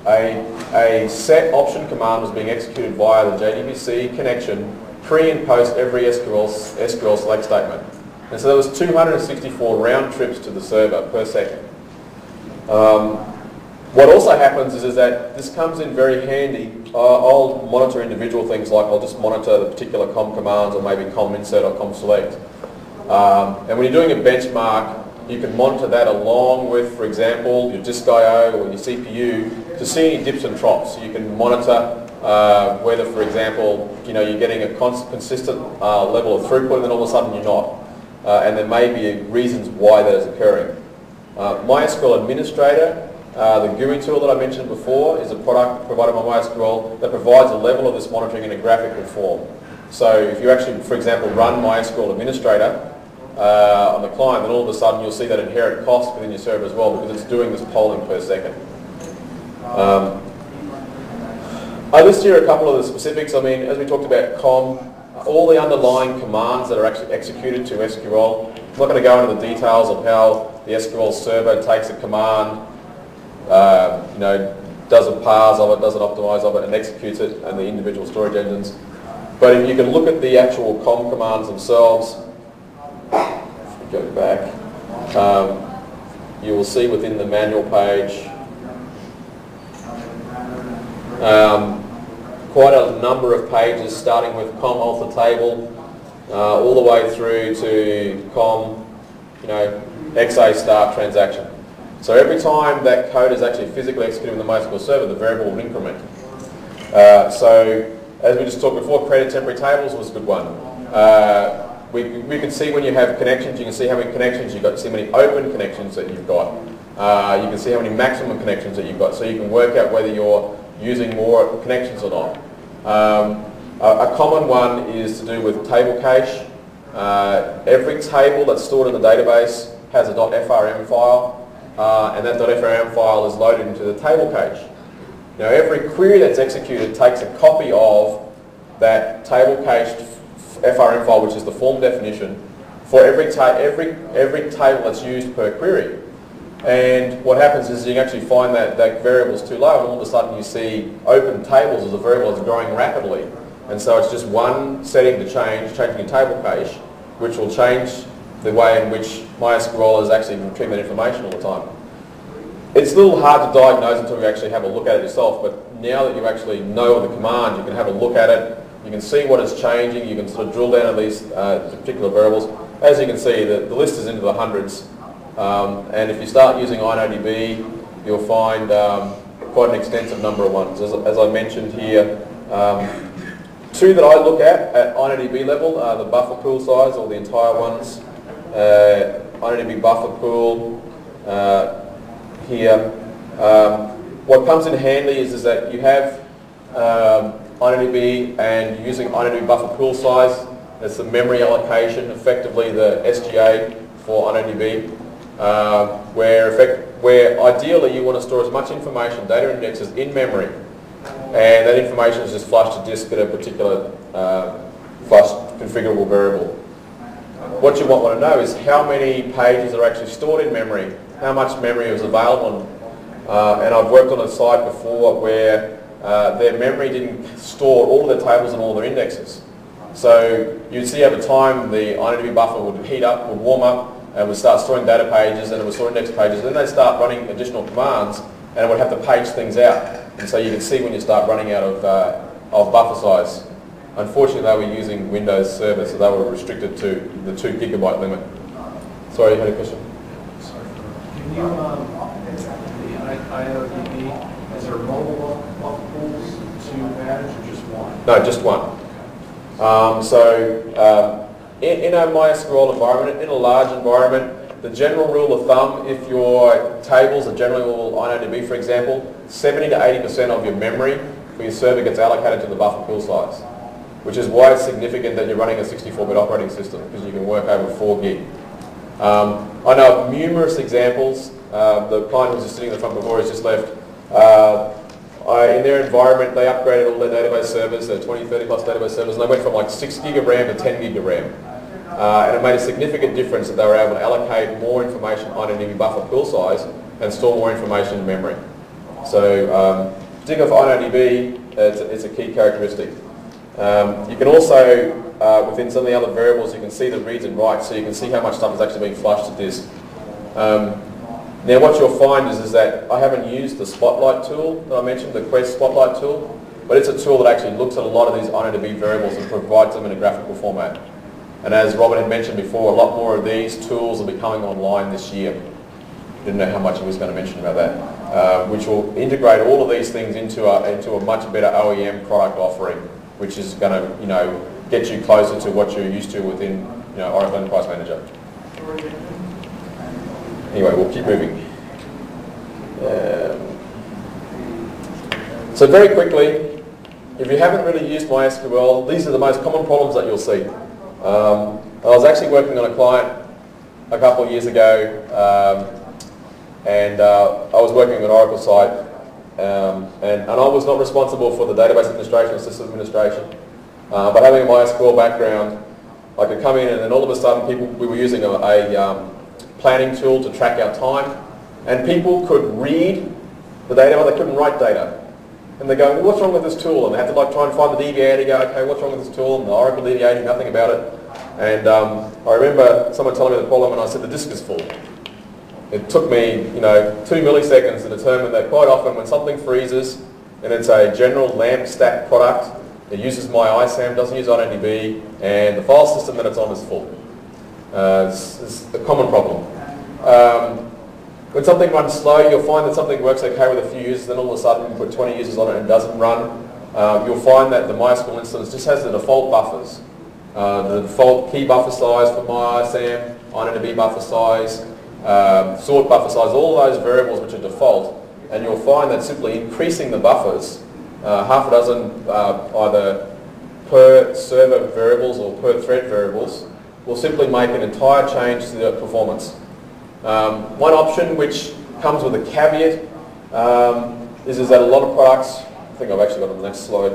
a set option command was being executed via the JDBC connection pre and post every SQL select statement. And so there was 264 round trips to the server per second. What also happens is that this comes in very handy. I'll monitor individual things, like I'll just monitor the particular com commands, or maybe com insert or com select. And when you're doing a benchmark, you can monitor that along with, for example, your disk I/O or your CPU to see any dips and troughs. So you can monitor whether, for example, you know, you're getting a consistent level of throughput, and then all of a sudden you're not. And there may be reasons why that is occurring. MySQL Administrator, the GUI tool that I mentioned before, is a product provided by MySQL that provides a level of this monitoring in a graphical form. So if you actually, for example, run MySQL Administrator on the client, then all of a sudden you'll see that inherent cost within your server as well, because it's doing this polling per second. I list here a couple of the specifics. I mean, as we talked about com, all the underlying commands that are actually executed to SQL. I'm not going to go into the details of how the SQL server takes a command, you know, does a parse of it, does an optimize of it, and executes it, and the individual storage engines. But if you can look at the actual com commands themselves, if we go back, you will see within the manual page quite a number of pages, starting with com alter table, all the way through to com, you know, XA start transaction. So every time that code is actually physically executed in the MySQL server, the variable will increment. So as we just talked before, created temporary tables was a good one. we can see when you have connections, you can see how many connections you've got, see how many open connections that you've got. You can see how many maximum connections that you've got, so you can work out whether you're using more connections or not. A common one is to do with table cache. Every table that's stored in the database has a .frm file, and that .frm file is loaded into the table cache. Now every query that's executed takes a copy of that table cached FRM file, which is the form definition, for every table that's used per query. And what happens is you can actually find that that variable is too low, and all of a sudden you see open tables as a variable that's growing rapidly. And so it's just one setting to change, changing your table cache, which will change the way in which MySQL is actually retrieving that information all the time. It's a little hard to diagnose until you actually have a look at it yourself, but now that you actually know the command, you can have a look at it, you can see what is changing, you can sort of drill down on these particular variables. As you can see, the list is into the hundreds, and if you start using InnoDB, you'll find quite an extensive number of ones. As I mentioned here, two that I look at InnoDB level are the buffer pool size, or the entire ones, InnoDB buffer pool here. What comes in handy is that you have InnoDB and using InnoDB buffer pool size as the memory allocation, effectively the SGA for InnoDB, where ideally you want to store as much information, data indexes, in memory, and that information is just flushed to disk at a particular flushed configurable variable. What you want to know is how many pages are actually stored in memory, how much memory is available. And I've worked on a site before where their memory didn't store all their tables and all their indexes. So you'd see over time the InnoDB buffer would heat up, would warm up, and would start storing data pages, and it would store index pages. Then they'd start running additional commands, and it would have to page things out. And so you can see when you start running out of buffer size. Unfortunately, they were using Windows Server, so they were restricted to the 2 GB limit. Sorry, you had a question? Can you, InnoDB, is there mobile buffer pools to manage, or just one? No, just one. In a MySQL environment, in a large environment, the general rule of thumb, if your tables are generally all InnoDB, for example, 70 to 80% of your memory for your server gets allocated to the buffer pool size, which is why it's significant that you're running a 64-bit operating system, because you can work over 4 gig. I know of numerous examples. The client who was just sitting in the front before has just left. In their environment, they upgraded all their database servers, their 20, 30 plus database servers, and they went from like 6 gig of RAM to 10 gig of RAM. And it made a significant difference that they were able to allocate more information on InnoDB buffer pool size and store more information in memory. So, particularly for InnoDB, it's a key characteristic. You can also, within some of the other variables, you can see the reads and writes, so you can see how much stuff is actually being flushed to disk. Now what you'll find is that I haven't used the Spotlight tool that I mentioned, the Quest Spotlight tool, but it's a tool that actually looks at a lot of these InnoDB variables and provides them in a graphical format. And as Robert had mentioned before, a lot more of these tools will be coming online this year. Didn't know how much he was going to mention about that, which will integrate all of these things into a much better OEM product offering, which is going to get you closer to what you're used to within Oracle Enterprise Manager. Anyway, we'll keep moving. So very quickly, if you haven't really used MySQL, these are the most common problems that you'll see. I was actually working on a client a couple of years ago, and I was working on an Oracle site, and I was not responsible for the database administration or system administration. But having a MySQL background, I could come in and then all of a sudden we were using a planning tool to track our time, and people could read the data but they couldn't write data. And they go, well, what's wrong with this tool? And they have to try and find the DVA to go, okay, what's wrong with this tool? And the Oracle DVA knew nothing about it. And I remember someone telling me the problem, and I said, the disk is full. It took me 2 milliseconds to determine that quite often when something freezes, and it's a general LAMP stack product, it uses MyISAM, doesn't use InnoDB, and the file system that it's on is full. It's a common problem. When something runs slow, you'll find that something works okay with a few users, then all of a sudden you put 20 users on it and it doesn't run. You'll find that the MySQL instance just has the default buffers. the default key buffer size for MyISAM, InnoDB buffer size, sort buffer size, all those variables which are default, and you'll find that simply increasing the buffers, half a dozen either per server variables or per thread variables, will simply make an entire change to the performance. One option which comes with a caveat is that a lot of products, I think I've actually got on the next slide,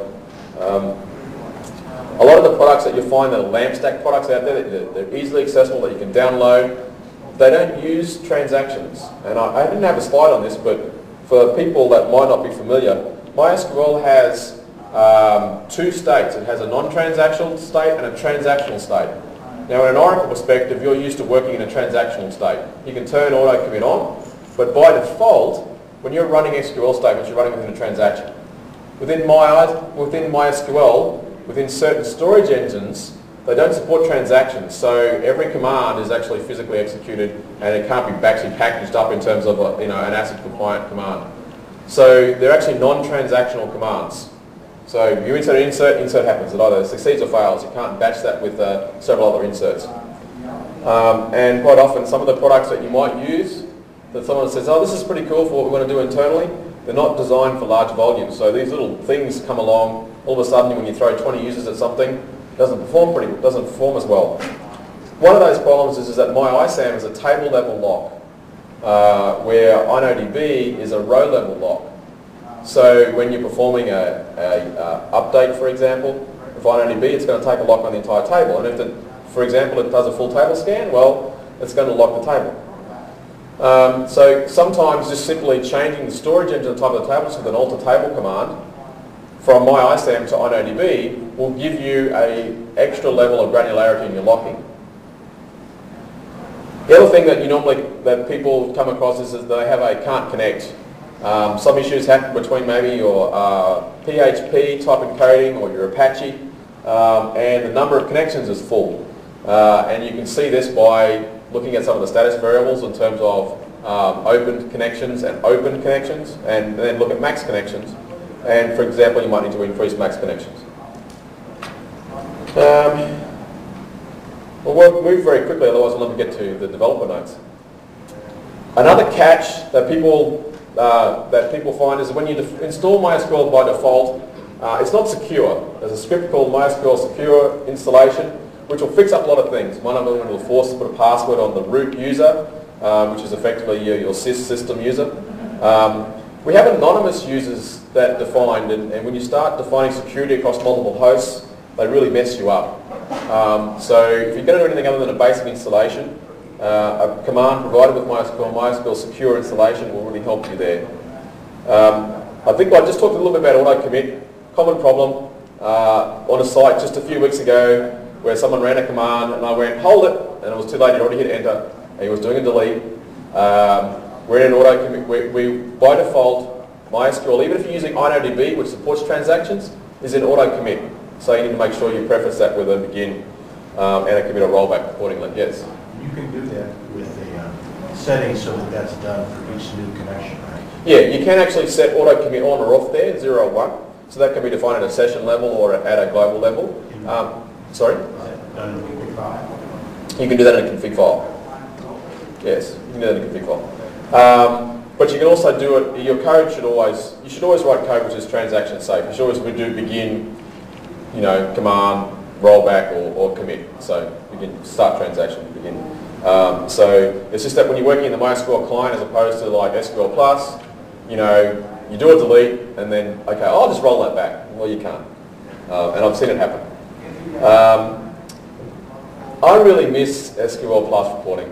a lot of the products that you'll find that are LAMP stack products out there, they're easily accessible, that you can download, they don't use transactions. And I didn't have a slide on this, but for people that might not be familiar, MySQL has two states. It has a non-transactional state and a transactional state. Now, in an Oracle perspective, you're used to working in a transactional state. You can turn auto-commit on, but by default, when you're running SQL statements, you're running within a transaction. Within MySQL, within certain storage engines, they don't support transactions, so every command is actually physically executed, and it can't be actually packaged up in terms of an ACID-compliant command. So they're actually non-transactional commands. So you insert an insert, insert happens. It either succeeds or fails. You can't batch that with several other inserts. And quite often, some of the products that you might use, that someone says, oh, this is pretty cool for what we want to do internally, they're not designed for large volumes. So these little things come along, all of a sudden when you throw 20 users at something, it doesn't perform as well. One of those problems is that MyISAM is a table level lock, where InnoDB is a row level lock. So when you're performing a update, for example, of InnoDB, it's going to take a lock on the entire table. And if, for example, it does a full table scan, well, it's going to lock the table. So sometimes just simply changing the storage engine type of the tables with an alter table command from MyISAM to InnoDB will give you an extra level of granularity in your locking. The other thing that that people come across is that they have a can't connect. Some issues happen between maybe your PHP type encoding or your Apache, and the number of connections is full. And you can see this by looking at some of the status variables in terms of opened connections and open connections, and then look at max connections. And for example, you might need to increase max connections. We'll move very quickly, otherwise we'll never get to the developer notes. Another catch that people find is that when you install MySQL by default, it's not secure. There's a script called MySQL Secure Installation, which will fix up a lot of things. One of them will force to put a password on the root user, which is effectively your sys system user. We have anonymous users that defined, and when you start defining security across multiple hosts, they really mess you up. So if you're going to do anything other than a basic installation, a command provided with MySQL Secure Installation will really help you there. I think I just talked a little bit about auto-commit. Common problem on a site just a few weeks ago where someone ran a command and I went, hold it, and it was too late, he already hit enter, and he was doing a delete. We're in an auto-commit. By default, MySQL, even if you're using InnoDB, which supports transactions, is in auto-commit. So you need to make sure you preface that with a begin and a commit or rollback accordingly. Yes? You can do that with the settings so that that's done for each new connection, right? Yeah, you can actually set auto-commit on or off there, 0 or 1. So that can be defined at a session level or at a global level. Sorry? Is that done in a config file? You can do that in a config file. Yes, you can do that in a config file. But you can also do it, your code should always, you should always write code which is transaction safe. You should always do begin, command, rollback or commit. So you can start transaction, begin. So it's just that when you're working in the MySQL client as opposed to like SQL Plus, you do a delete and then, okay, I'll just roll that back. Well, you can't. And I've seen it happen. I really miss SQL Plus reporting.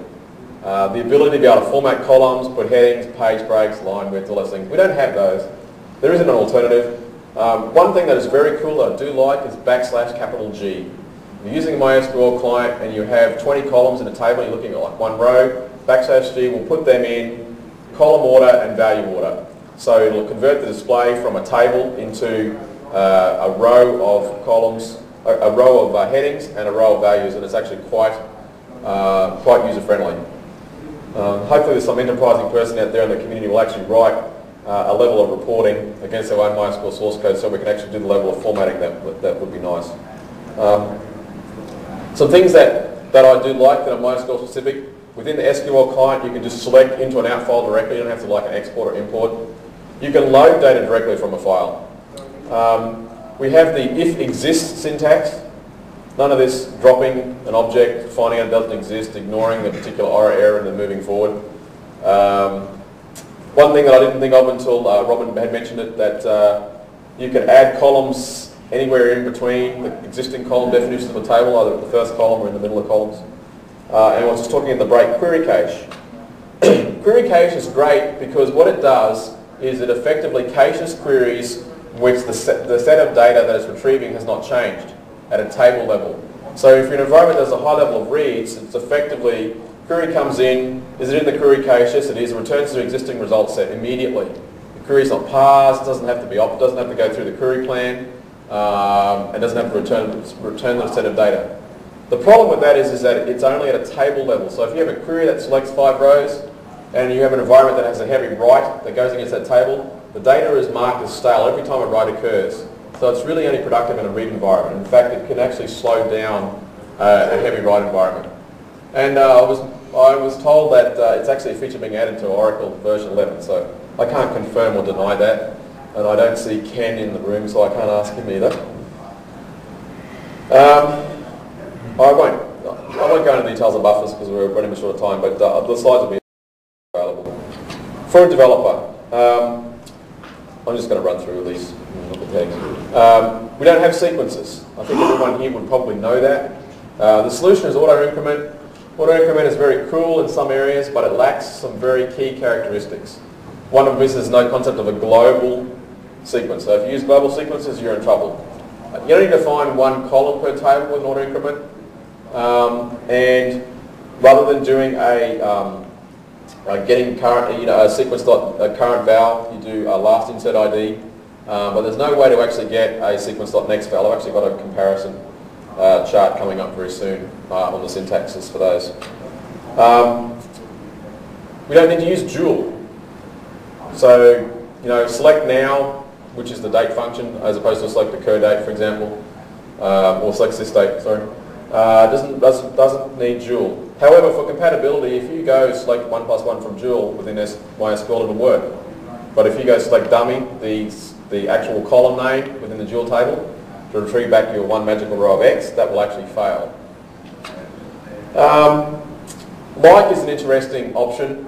The ability to be able to format columns, put headings, page breaks, line width, all those things. We don't have those. There isn't an alternative. One thing that is very cool that I do like is \G. You're using a MySQL client and you have 20 columns in a table, you're looking at like one row, \G will put them in column order and value order. So it'll convert the display from a table into a row of columns, a row of headings and a row of values, and it's actually quite user-friendly. Hopefully there's some enterprising person out there in the community who will actually write a level of reporting against their own MySQL source code so we can actually do the level of formatting that would be nice. Some things that I do like that are MySQL specific, within the SQL client you can just select into and out file directly, you don't have to like an export or import. You can load data directly from a file. We have the if exists syntax. None of this dropping an object, finding out it doesn't exist, ignoring the particular error and then moving forward. One thing that I didn't think of until Robin had mentioned it, that you can add columns anywhere in between the existing column definitions of a table, either at the first column or in the middle of columns. And I was just talking in the break, query cache. Query cache is great because what it does is it effectively caches queries which the set of data that it's retrieving has not changed at a table level. So if you're in an environment that has a high level of reads, it's effectively, query comes in, is it in the query cache? Yes it is, it returns the existing result set immediately. The query's not parsed, doesn't have to be doesn't have to go through the query plan, and doesn't have to return the set of data. The problem with that is that it's only at a table level. So if you have a query that selects 5 rows, and you have an environment that has a heavy write that goes against that table, the data is marked as stale every time a write occurs. So it's really only productive in a read environment. In fact, it can actually slow down a heavy write environment. And I was told that it's actually a feature being added to Oracle version 11, so I can't confirm or deny that. And I don't see Ken in the room, so I can't ask him either. I won't go into details of buffers because we're running short of time, but the slides will be available. For a developer, I'm just going to run through these. We don't have sequences. I think everyone here would probably know that. The solution is auto-increment. Auto-increment is very cool in some areas, but it lacks some very key characteristics. One of them is there's no concept of a global sequence. So if you use global sequences, you're in trouble. You don't need to find one column per table with an auto-increment. And rather than doing getting current, a sequence current val, you do a last insert ID. But there's no way to actually get a sequence.next val. I've actually got a comparison chart coming up very soon on the syntaxes for those. We don't need to use dual. So, select now, which is the date function, as opposed to select occur date, for example, or select sys date, sorry. Doesn't need dual. However, for compatibility, if you go select 1 plus 1 from dual within MySQL, it'll work. But if you go select dummy, the actual column name within the dual table, to retrieve back your one magical row of X, that will actually fail. Like is an interesting option.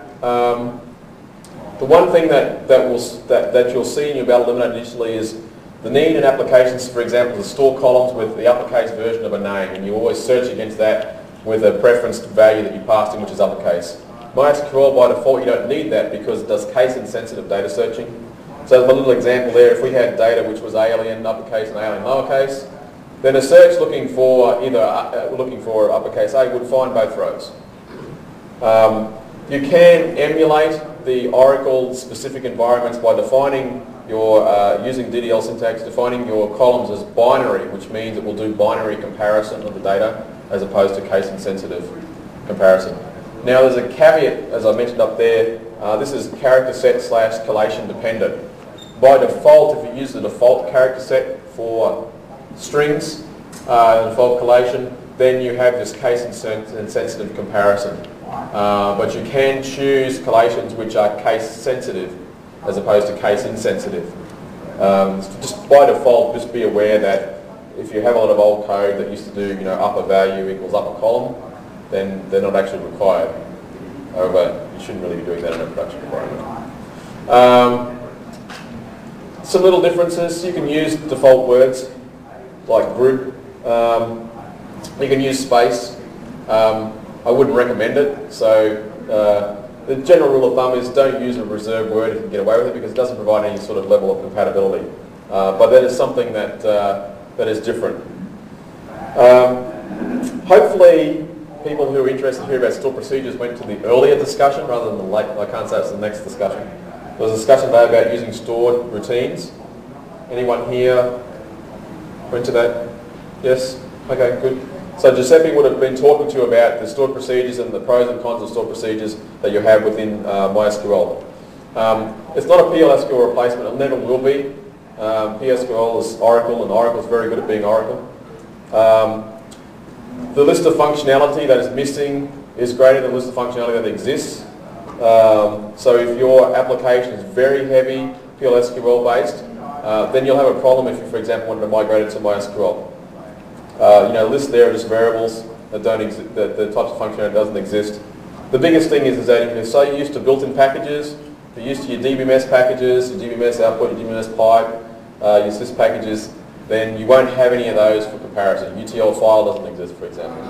The one thing that you'll see and you'll be able to eliminate initially is the need in applications, for example, to store columns with the uppercase version of a name, and you always search against that with a preferenced value that you passed in, which is uppercase. MySQL, by default, you don't need that because it does case-insensitive data searching. So my little example there, if we had data which was alien uppercase and alien lowercase, then a search looking for uppercase A would find both rows. You can emulate the Oracle specific environments by defining your, using DDL syntax, defining your columns as binary, which means it will do binary comparison of the data as opposed to case-insensitive comparison. Now there's a caveat, as I mentioned up there, this is character set / collation dependent. By default, if you use the default character set for strings, default collation, then you have this case-insensitive comparison. But you can choose collations which are case-sensitive as opposed to case-insensitive. Just by default, just be aware that if you have a lot of old code that used to do, upper value equals upper column, then they're not actually required. However, you shouldn't really be doing that in a production environment. Some little differences. You can use default words like group. You can use space. I wouldn't recommend it. So the general rule of thumb is don't use a reserved word if you can get away with it because it doesn't provide any sort of level of compatibility. But that is something that is different. Hopefully, people who are interested to hear about stored procedures went to the earlier discussion rather than the late. I can't say it's the next discussion. There was a discussion today about using stored routines. Anyone here went to that? Yes? Okay, good. So Giuseppe would have been talking to you about the stored procedures and the pros and cons of stored procedures that you have within MySQL. It's not a PL/SQL replacement. It never will be. PSQL is Oracle, and Oracle is very good at being Oracle. The list of functionality that is missing is greater than the list of functionality that exists. So if your application is very heavy PLSQL based, then you'll have a problem if you, for example, wanted to migrate it to MySQL. List there are just variables that don't exist, the types of functionality that doesn't exist. The biggest thing is that if you're so used to built-in packages, if you're used to your DBMS packages, your DBMS output, your DBMS pipe, your sys packages, then you won't have any of those for comparison. UTL file doesn't exist, for example.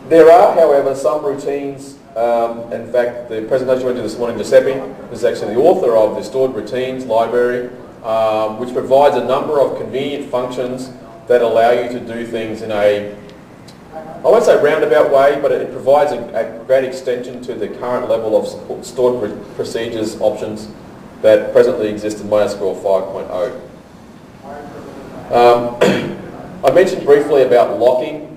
There are, however, some routines. In fact, the presentation we went to this morning, Giuseppe, is actually the author of the Stored Routines library, which provides a number of convenient functions that allow you to do things in a, I won't say roundabout way, but it provides a great extension to the current level of stored procedures options that presently exist in MySQL 5.0. I mentioned briefly about locking.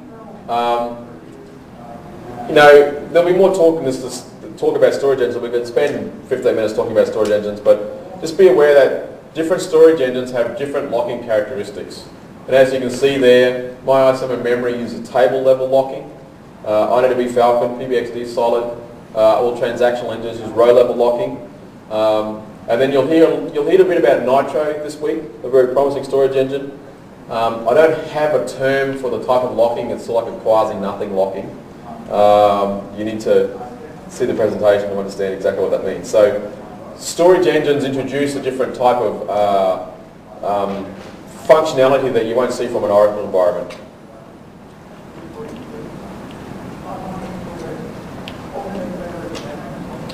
There'll be more talk in this talk about storage engines. We could spend 15 minutes talking about storage engines, but just be aware that different storage engines have different locking characteristics. And as you can see there, MyISM memory uses table level locking. IDDB Falcon, PBXD Solid, all transactional engines use row level locking. And then you'll hear a bit about Nitro this week, a very promising storage engine. I don't have a term for the type of locking. It's sort of like a quasi-nothing locking. You need to see the presentation to understand exactly what that means. So storage engines introduce a different type of functionality that you won't see from an Oracle environment.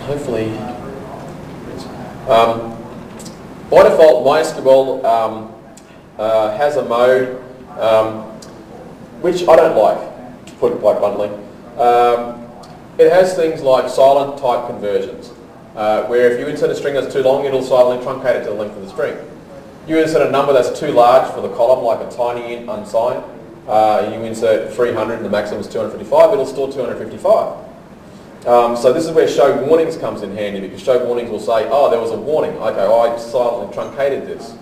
Hopefully. By default, MySQL has a mode which I don't like, to put it quite bluntly. It has things like silent type conversions, where if you insert a string that's too long, it'll silently truncate it to the length of the string. You insert a number that's too large for the column, like a tiny int unsigned, you insert 300 and the maximum is 255, it'll store 255. So this is where show warnings comes in handy, because show warnings will say, oh, there was a warning. Okay, I silently truncated this.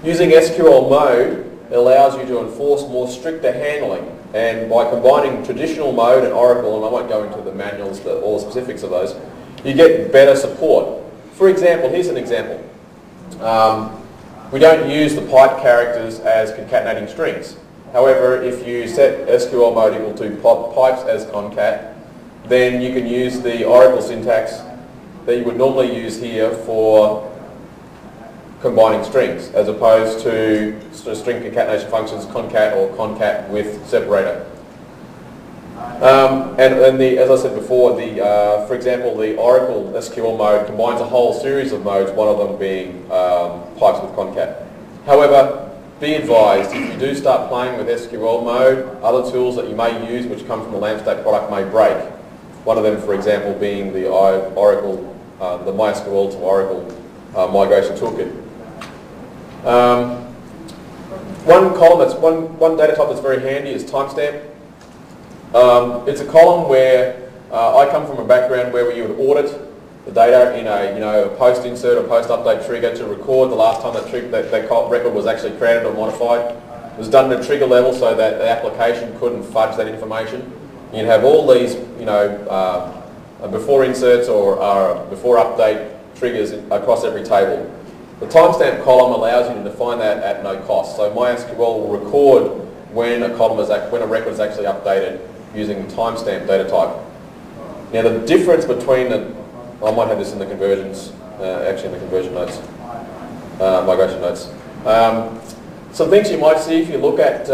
Using SQL mode allows you to enforce more stricter handling, and by combining traditional mode and Oracle, and I won't go into the manuals, all the specifics of those, you get better support. For example, here's an example. We don't use the pipe characters as concatenating strings. However, if you set SQL mode equal to pipes as concat, then you can use the Oracle syntax that you would normally use here for combining strings, as opposed to string concatenation functions concat or concat with separator. As I said before, for example, the Oracle SQL mode combines a whole series of modes, one of them being pipes with concat. However, be advised, if you do start playing with SQL mode, other tools that you may use which come from the LAMP product may break. One of them, for example, being the Oracle, the MySQL to Oracle migration toolkit. One data type that's very handy is timestamp. It's a column where I come from a background where you would audit the data in a post insert or post update trigger to record the last time that record was actually created or modified. It was done at a trigger level so that the application couldn't fudge that information. You'd have all these, before inserts or before update triggers across every table. The timestamp column allows you to define that at no cost. So MySQL will record when a record is actually updated using the timestamp data type. Now the difference between I might have this in the conversions, actually in the conversion notes, migration notes. Some things you might see if you look at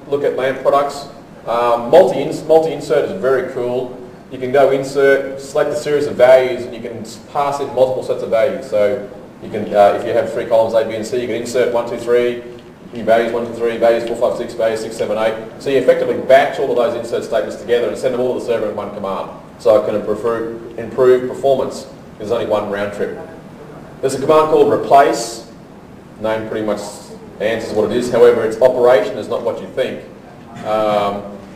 LAMP products. Multi-insert is very cool. You can go insert, select a series of values, and you can pass in multiple sets of values. So you can, if you have three columns A, B, and C, you can insert 1, 2, 3, new values 1, 2, 3, values 4, 5, 6, values 6, 7, 8. So you effectively batch all of those insert statements together and send them all to the server in one command. So it can improve performance. There's only one round trip. There's a command called replace. Name pretty much answers what it is. However, its operation is not what you think.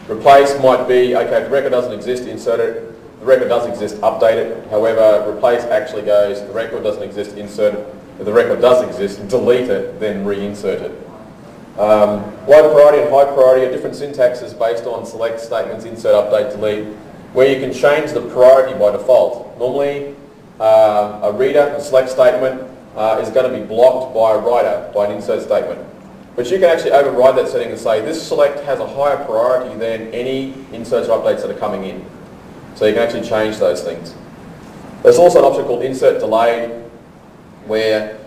Replace might be, okay, if the record doesn't exist, insert it. The record does exist, update it. However, replace actually goes, the record doesn't exist, insert it. If the record does exist, delete it, then reinsert it. Low priority and high priority are different syntaxes based on select statements, insert, update, delete, where you can change the priority by default. Normally, a reader, a select statement, is going to be blocked by a writer, by an insert statement. But you can actually override that setting and say this select has a higher priority than any inserts or updates that are coming in. So you can actually change those things. There's also an option called insert delayed, where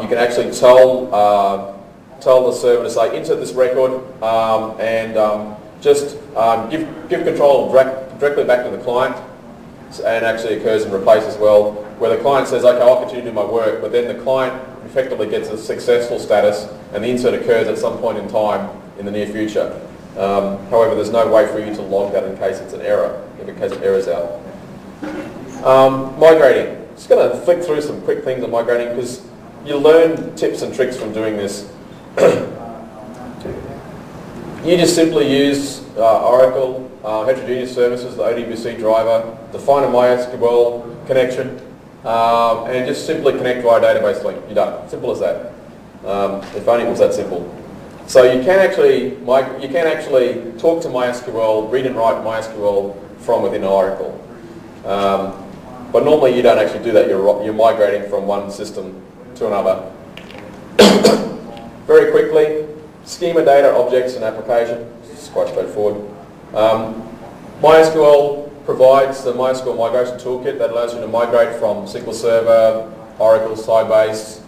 you can actually tell the server to say insert this record and just give control directly back to the client, and actually occurs in replace as well, where the client says, okay, I'll continue to do my work, but then the client effectively gets a successful status and the insert occurs at some point in time in the near future. However, there's no way for you to log that in case it's an error, in case it errors out. Migrating. Just going to flick through some quick things on migrating because you learn tips and tricks from doing this. You just simply use Oracle heterogeneous services, the ODBC driver, define a MySQL connection, and just simply connect via database link. You're done. Simple as that. If only it was that simple. So you can actually talk to MySQL, read and write MySQL from within Oracle. But normally you don't actually do that. You're migrating from one system to another. Very quickly, schema data, objects, and application. It's quite straightforward. MySQL provides the MySQL migration toolkit that allows you to migrate from SQL Server, Oracle, Sybase,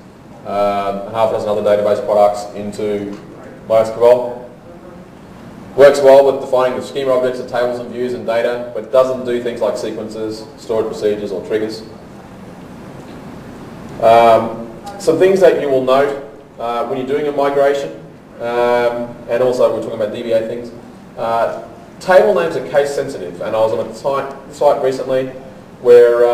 half a dozen other database products into MySQL. Works well with defining the schema objects, the tables and views and data, but doesn't do things like sequences, stored procedures, or triggers. Some things that you will note when you're doing a migration, and also we're talking about DBA things. Table names are case sensitive, and I was on a site recently where,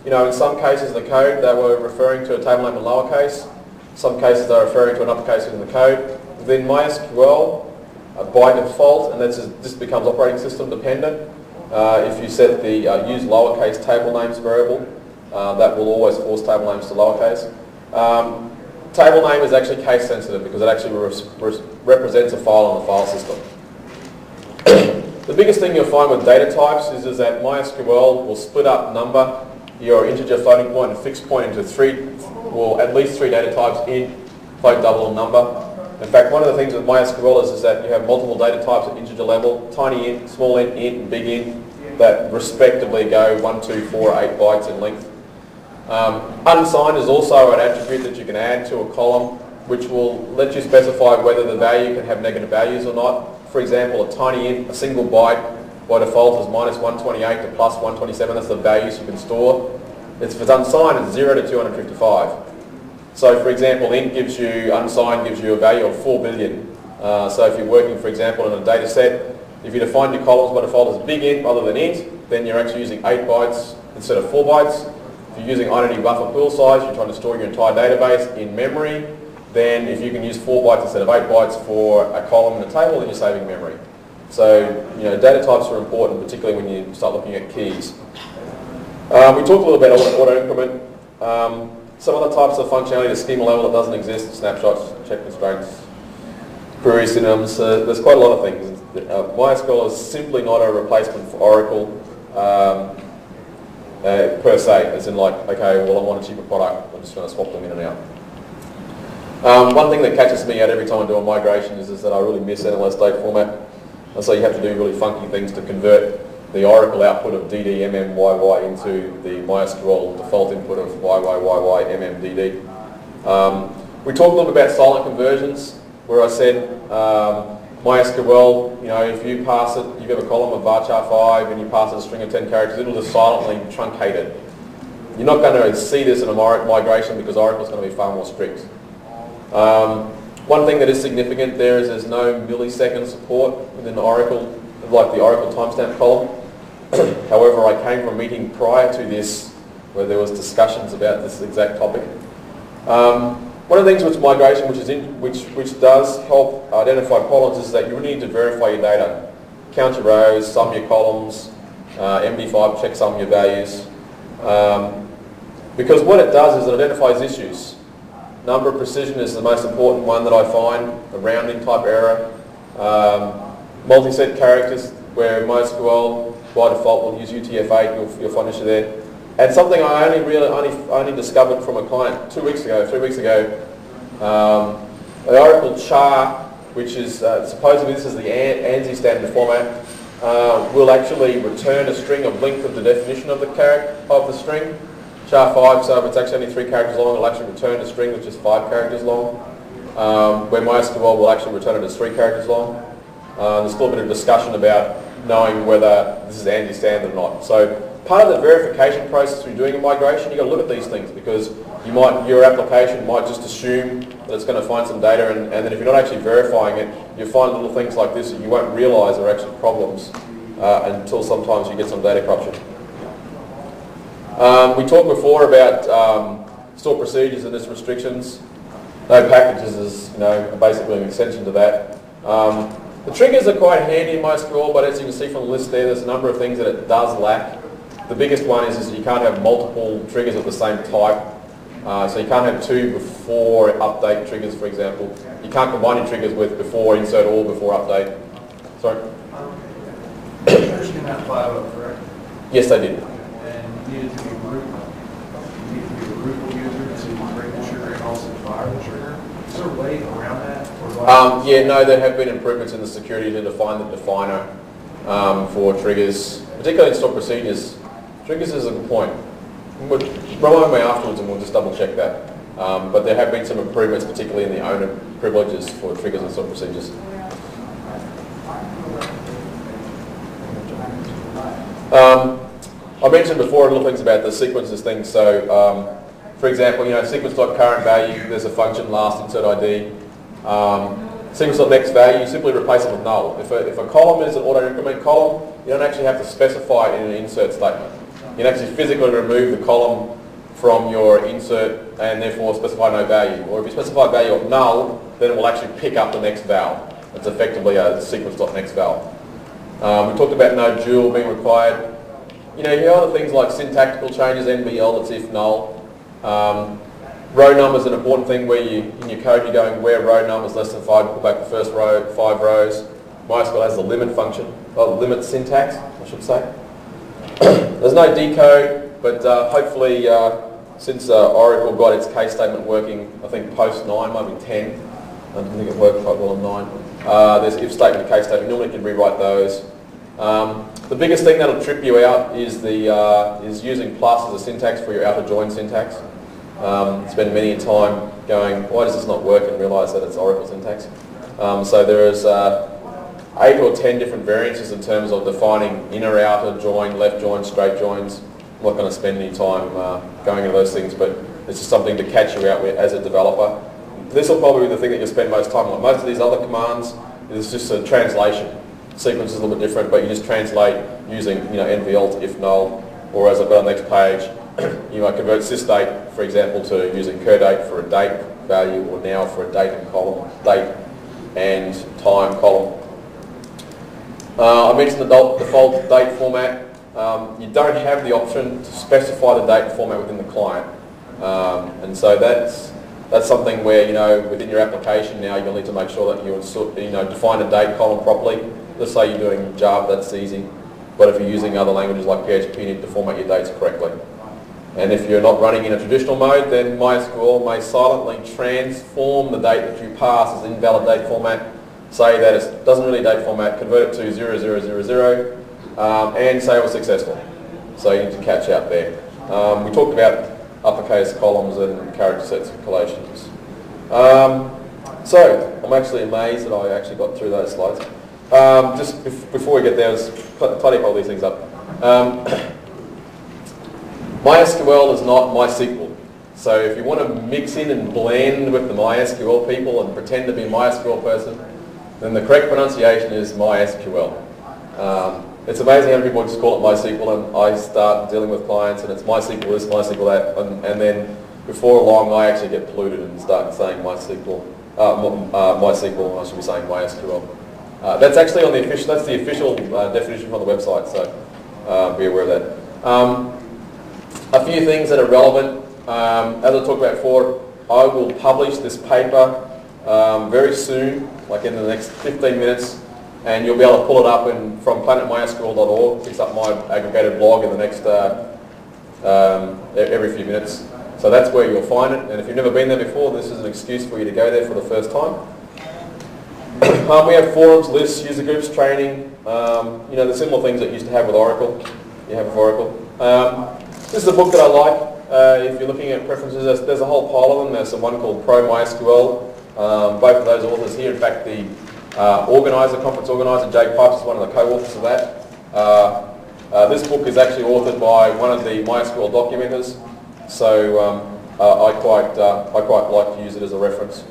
in some cases in the code they were referring to a table name in lowercase, some cases they're referring to an uppercase in the code. Within MySQL, by default, and this becomes operating system dependent, if you set the use lowercase table names variable, that will always force table names to lowercase. Table name is actually case sensitive because it actually represents a file on the file system. The biggest thing you'll find with data types is that MySQL will split up number, your integer, floating point, and fixed point into at least three data types: int, float, double, and number. In fact, one of the things with MySQL is that you have multiple data types at integer level: tiny int, small int, and big int, that respectively go 1, 2, 4, 8 bytes in length. Unsigned is also an attribute that you can add to a column, which will let you specify whether the value can have negative values or not. For example, a tiny int, a single byte, by default is -128 to +127. That's the values you can store. If it's unsigned, it's 0 to 255. So, for example, unsigned gives you a value of 4 billion. So if you're working, for example, in a data set, if you define your columns by default as big int rather than int, then you're actually using 8 bytes instead of 4 bytes. If you're using identity buffer pool size, you're trying to store your entire database in memory, then if you can use 4 bytes instead of 8 bytes for a column in a table, then you're saving memory. So, data types are important, particularly when you start looking at keys. We talked a little bit about auto increment. Some other types of functionality at schema level that doesn't exist: snapshots, check constraints, query synonyms. There's quite a lot of things. MySQL is simply not a replacement for Oracle per se, as in like, okay, well I want a cheaper product, I'm just going to swap them in and out. One thing that catches me out every time I do a migration is that I really miss NLS date format. And so you have to do really funky things to convert the Oracle output of DD, MM, YY into the MySQL default input of YY, YY, MM, DD. We talked a little bit about silent conversions, where I said MySQL, if you pass it, you have a column of varchar 5 and you pass it a string of 10 characters, it'll just silently truncate it. You're not going to see this in a migration because Oracle's going to be far more strict. One thing that is significant there is there's no millisecond support within Oracle, like the Oracle timestamp column. However, I came from a meeting prior to this where there was discussions about this exact topic. One of the things with migration which does help identify problems is that you really need to verify your data. Count your rows, sum your columns, MD5 check sum your values. Because what it does is it identifies issues. Number of precision is the most important one that I find, a rounding type error. Multi-set characters, where MySQL by default will use UTF-8, you'll find issue there. And something I only discovered from a client 3 weeks ago, the Oracle char, which is supposedly this is the ANSI standard format, will actually return a string of length of the definition of the string. Char 5, so if it's actually only 3 characters long, it'll actually return a string which is 5 characters long. Where MySQL will actually return it as 3 characters long. There's still a bit of discussion about knowing whether this is ANSI standard or not. So part of the verification process when you're doing a migration, you've got to look at these things because your application might just assume that it's going to find some data, and then if you're not actually verifying it, you'll find little things like this that you won't realise are actually problems until sometimes you get some data corruption. We talked before about stored procedures and its restrictions. No packages is basically an extension to that. The triggers are quite handy in MySQL, but as you can see from the list there's a number of things that it does lack. The biggest one is you can't have multiple triggers of the same type. So you can't have 2 before update triggers, for example. You can't combine your triggers with before insert or before update. Sorry? Triggers can have 5 up, correct? Yes, they did. And you needed to be a group. You need to be a group user to break the trigger and also fire the trigger. Is there a way around that? Yeah, no, there have been improvements in the security to define the definer for triggers, particularly in stored procedures. Triggers is a good point. Remind me afterwards and we'll just double check that. But there have been some improvements, particularly in the owner privileges for triggers and stored procedures. I mentioned before little things about the sequences thing. So, for example, sequence.current value, there's a function last insert ID. Sequence.next value, you simply replace it with null. If a column is an auto-increment column, you don't actually have to specify it in an insert statement. You can actually physically remove the column from your insert and therefore specify no value. Or if you specify a value of null, then it will actually pick up the next val. It's effectively a sequence.next val. We talked about no dual being required. You have other things like syntactical changes, NBL, that's if null. Row number is an important thing where in your code you're going where row number is less than 5, put back the first row, 5 rows. MySQL has the limit function, limit syntax, I should say. There's no decode, but hopefully since Oracle got its case statement working, I think post 9, maybe 10, I don't think it worked quite well on 9. There's if statement and case statement, normally you can rewrite those. The biggest thing that'll trip you out is using plus as a syntax for your outer join syntax. Spend many a time going, why does this not work, and realise that it's Oracle syntax. So there is 8 or 10 different variances in terms of defining inner, outer, join, left join, straight joins. I'm not going to spend any time going into those things, but it's just something to catch you out with as a developer. This will probably be the thing that you'll spend most time on. Most of these other commands is just a translation. Sequence is a little bit different, but you just translate using NVL to if null, or as I've got on the next page, you might convert sysdate, for example, to using curdate for a date value, or now for a date and column, date and time column. I mentioned the default date format. You don't have the option to specify the date format within the client, and so that's something where within your application now you'll need to make sure that you define a date column properly. Let's say you're doing Java, that's easy. But if you're using other languages like PHP, you need to format your dates correctly. And if you're not running in a traditional mode, then MySQL may silently transform the date that you pass as invalid date format, say that it doesn't really date format, convert it to 0000, and say it was successful. So you need to catch out there. We talked about uppercase columns and character sets and collations. So I'm actually amazed that I actually got through those slides. Just before we get there, let's tidy up all these things up. MySQL is not MySQL. So if you want to mix in and blend with the MySQL people and pretend to be a MySQL person, then the correct pronunciation is MySQL. It's amazing how many people just call it MySQL, and I start dealing with clients and it's MySQL this, MySQL that, and then before long I actually get polluted and start saying MySQL, MySQL, I should be saying MySQL. That's actually on the official. That's the official definition from the website. So be aware of that. A few things that are relevant, as I talked about before. I will publish this paper very soon, like in the next 15 minutes, and you'll be able to pull it up from planetmysql.org. Picks up my aggregated blog in the next every few minutes. So that's where you'll find it, and if you've never been there before, this is an excuse for you to go there for the first time. We have forums, lists, user groups, training, you know, the similar things that you used to have with Oracle. You have with Oracle. This is a book that I like. If you're looking at preferences, there's a whole pile of them. There's one called Pro MySQL. Both of those authors here. In fact, the conference organizer, Jay Pipes, is one of the co-authors of that. This book is actually authored by one of the MySQL documenters, so I quite like to use it as a reference.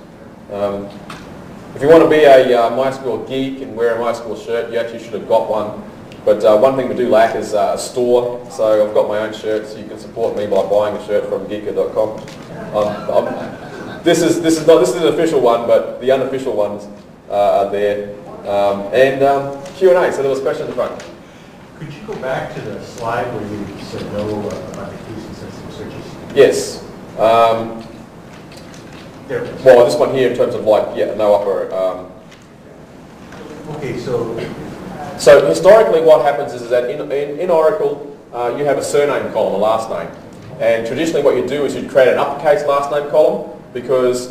If you want to be a MySQL geek and wear a MySQL shirt, you actually should have got one. But one thing we do lack is a store, so I've got my own shirt, so you can support me by buying a shirt from geeker.com. This is an official one, but the unofficial ones are there. Q&A, so there was a question in the front. Could you go back to the slide where you said no application-sensitive searches? Yes. There. Well, this one here in terms of like, yeah, no upper. Okay, so historically what happens is that in Oracle, you have a surname column, a last name. And traditionally what you do is you create an uppercase last name column because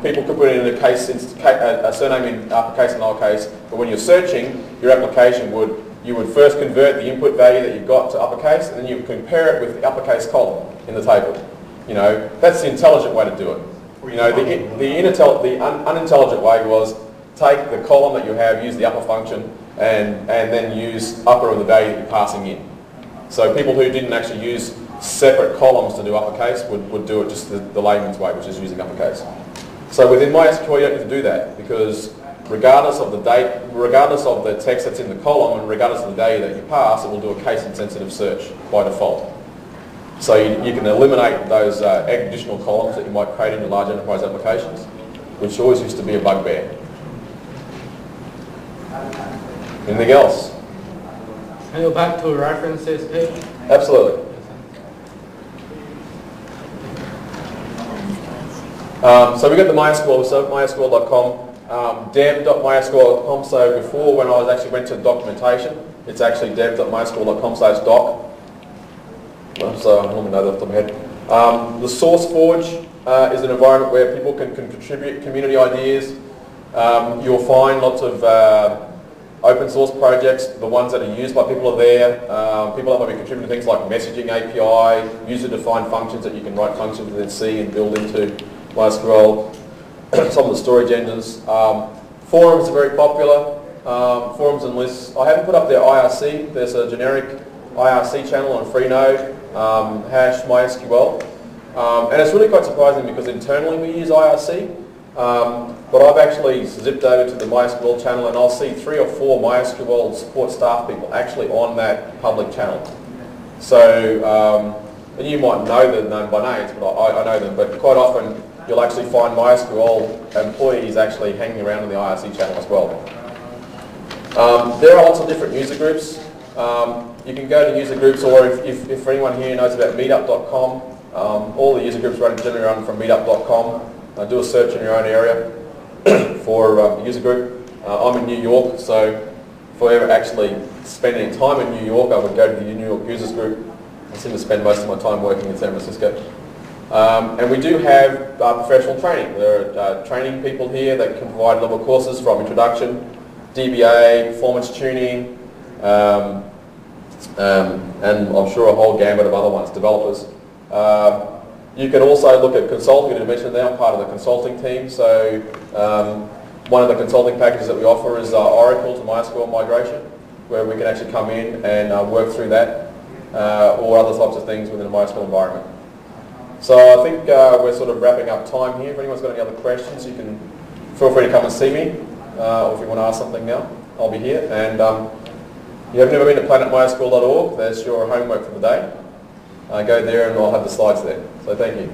people could put in a surname in uppercase and lowercase, but when you're searching, your application you would first convert the input value that you've got to uppercase, and then you would compare it with the uppercase column in the table. You know, that's the intelligent way to do it. You know, the unintelligent way was take the column that you have, use the upper function, and then use upper of the value that you're passing in. So people who didn't actually use separate columns to do uppercase would do it just the layman's way, which is using uppercase. So within MySQL you don't need to do that, because regardless of the text that's in the column and regardless of the value that you pass, it will do a case-insensitive search by default. So you can eliminate those additional columns that you might create in your large enterprise applications, which always used to be a bugbear. Anything else? Can I go back to references page? Absolutely. So we got the MySQL, so MySQL.com, dev.mysql.com. So before, when I actually went to documentation, it's actually dev.mysql.com/doc. So I normally know that off the top of my head. The SourceForge is an environment where people can contribute community ideas. You'll find lots of open source projects. The ones that are used by people are there. People that might be contributing things like messaging API, user-defined functions that you can write functions within C and build into MySQL. Some of the storage engines. Forums are very popular. Forums and lists. I haven't put up their IRC. There's a generic IRC channel on Freenode, #MySQL. And it's really quite surprising because internally we use IRC. But I've actually zipped over to the MySQL channel and I'll see 3 or 4 MySQL support staff people actually on that public channel. So, and you might know them by names, but I know them, but quite often you'll actually find MySQL employees actually hanging around in the IRC channel as well. There are lots of different user groups. You can go to user groups, or if anyone here knows about meetup.com, all the user groups generally run from meetup.com. Do a search in your own area for a user group. I'm in New York, so if I ever actually spend any time in New York, I would go to the New York users group. I seem to spend most of my time working in San Francisco. And we do have professional training. There are training people here that can provide level courses from introduction, DBA, performance tuning, and I'm sure a whole gambit of other ones, developers. You can also look at consulting. I mentioned that I'm part of the consulting team. So one of the consulting packages that we offer is Oracle to MySQL migration, where we can actually come in and work through that, or other types of things within a MySQL environment. So I think we're sort of wrapping up time here. If anyone's got any other questions, you can feel free to come and see me, or if you want to ask something now, I'll be here. And you have never been to planetmysql.org, there's your homework for the day. Go there and I'll have the slides there. So thank you.